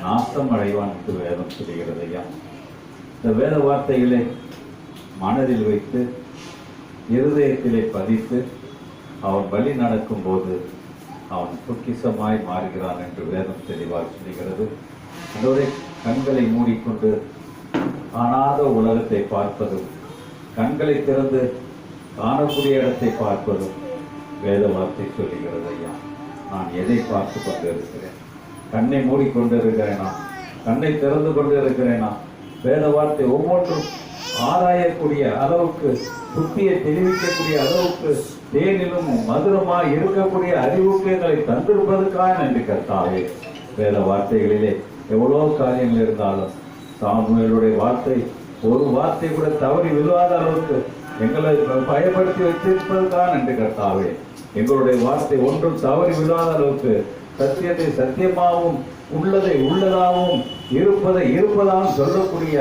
நாசம் அடைவான் என்று வேதம் சொல்கிறது. ஐயா, இந்த வேத வார்த்தைகளை மனதில் வைத்து இருதயத்திலே பதித்து அவன் வழி நடக்கும் போது அவன் பொக்கிஷமாய் மாறுகிறான் என்று வேதம் தெளிவாக சொல்கிறது. அதோடைய கண்களை மூடிக்கொண்டு காணாத உலகத்தை பார்ப்பதும் கண்களை திறந்து காணக்கூடிய இடத்தை பார்ப்பதும் வேத வார்த்தை சொல்லுகிறது. ஐயா, நான் எதை பார்த்து கொண்டு இருக்கிறேன்? கண்ணை மூடிக்கொண்டு இருக்கிறேனா? கண்ணை திறந்து கொண்டு இருக்கிறேனா? வேத வார்த்தை ஒவ்வொன்றும் ஆராயக்கூடிய அளவுக்கு, புத்தியை தெரிவிக்கக்கூடிய அளவுக்கு, தேனிலும் மதுரமாய் இருக்கக்கூடிய அறிவுக்கு எங்களை தந்திருப்பதற்காக நன்றி கர்த்தாவே. வேத வார்த்தைகளிலே எவ்வளோ காரியங்கள் இருந்தாலும் சாமுவேலுடைய வார்த்தை ஒரு வார்த்தை கூட தவறி விழுவாத அளவுக்கு எங்களை பயப்படுத்தி வச்சிருப்பதற்காக நன்றி கர்த்தாவே. எங்களுடைய வார்த்தை ஒன்றும் தவறி விழாத அளவுக்கு சத்தியத்தை சத்தியமாகவும் உள்ளதை உள்ளதாகவும் இருப்பதை இருப்பதாகவும் சொல்லக்கூடிய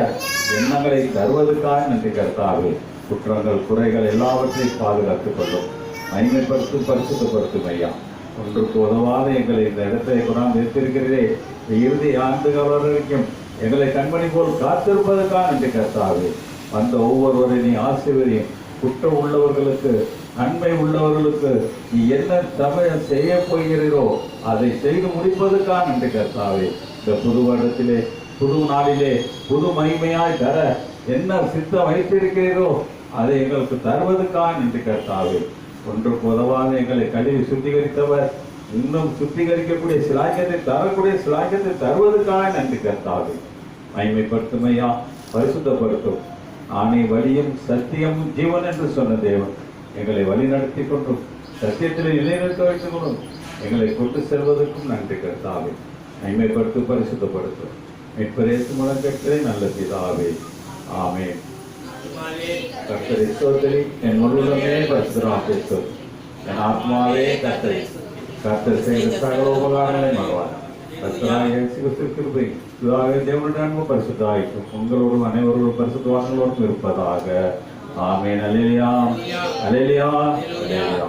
எண்ணங்களை தருவதற்காக நன்றி கர்த்தாவே. குற்றங்கள் குறைகள் எல்லாவற்றையும் பாதுகாத்துக் கொள்ளும், மகிமைப்படுத்தும், பரிசுத்தப்படுத்தும். ஐயா, ஒன்றுக்கு உதவாத எங்களை இந்த இடத்தை கொண்டாந்து வைத்திருக்கிறதே, இறுதி ஆண்டுகள் வரைக்கும் எங்களை கண்மணி போல் காத்திருப்பதற்காக நன்றி கர்த்தாவே. வந்த ஒவ்வொருவரை நீ ஆசீர்வதியும். குற்றம் உள்ளவர்களுக்கு, நன்மை உள்ளவர்களுக்கு நீ என்ன சமயம் செய்ய போகிறீரோ அதை செய்து முடிப்பதற்காக நன்றி கர்த்தாவே. இந்த புது வருடத்திலே, புது நாளிலே புது மகிமையாய் தர என்ன சித்தம் வைத்திருக்கிறீரோ அதை எங்களுக்கு தருவதற்காக நன்றி கர்த்தாவே. ஒன்றுக்கு உதவாத எங்களை கழுவி சுத்திகரித்தவர் இன்னும் சுத்திகரிக்கக்கூடிய சிலாக்கியத்தை தரக்கூடிய சிலாக்கியத்தை தருவதற்காக நன்றி கர்த்தாவே. மகிமைப்படுத்தும் ஐயா, பரிசுத்தப்படுத்தும். நானே வழியும் சத்தியமும் ஜீவன் என்று சொன்ன தேவன் எங்களை வழி நடத்தி கொண்டும் சத்தியத்தில் நிலைநிறுத்த வைத்துக் கொண்டும் எங்களை கொண்டு செல்வதற்கும் நன்றி கர்த்தாவே. மகிமைப்படுத்து, பரிசுத்தப்படுத்தும். மீட்பரேசு மூலம் கேட்கிறே நல்ல பிதாவே, ஆமென். கர்த்தரை ஸ்தோத்திரி, என் முழுவதுமே பரிசுத்தராக சொல். என் ஆத்மாவே கர்த்தரை, கர்த்தர் செய்த சகல உபகாரங்களை மறவார். கர்த்தராகிய இயேசு கிறிஸ்துவின் கிருபை, பிதாவே தேவனுடைய அன்பு பரிசுத்தமாயிருக்கும் உங்களோடும் அனைவரோடும் பரிசுத்தவான்களோடும் இருப்பதாக. ஆமென். அல்லேலூயா, அல்லேலூயா, அல்லேலூயா.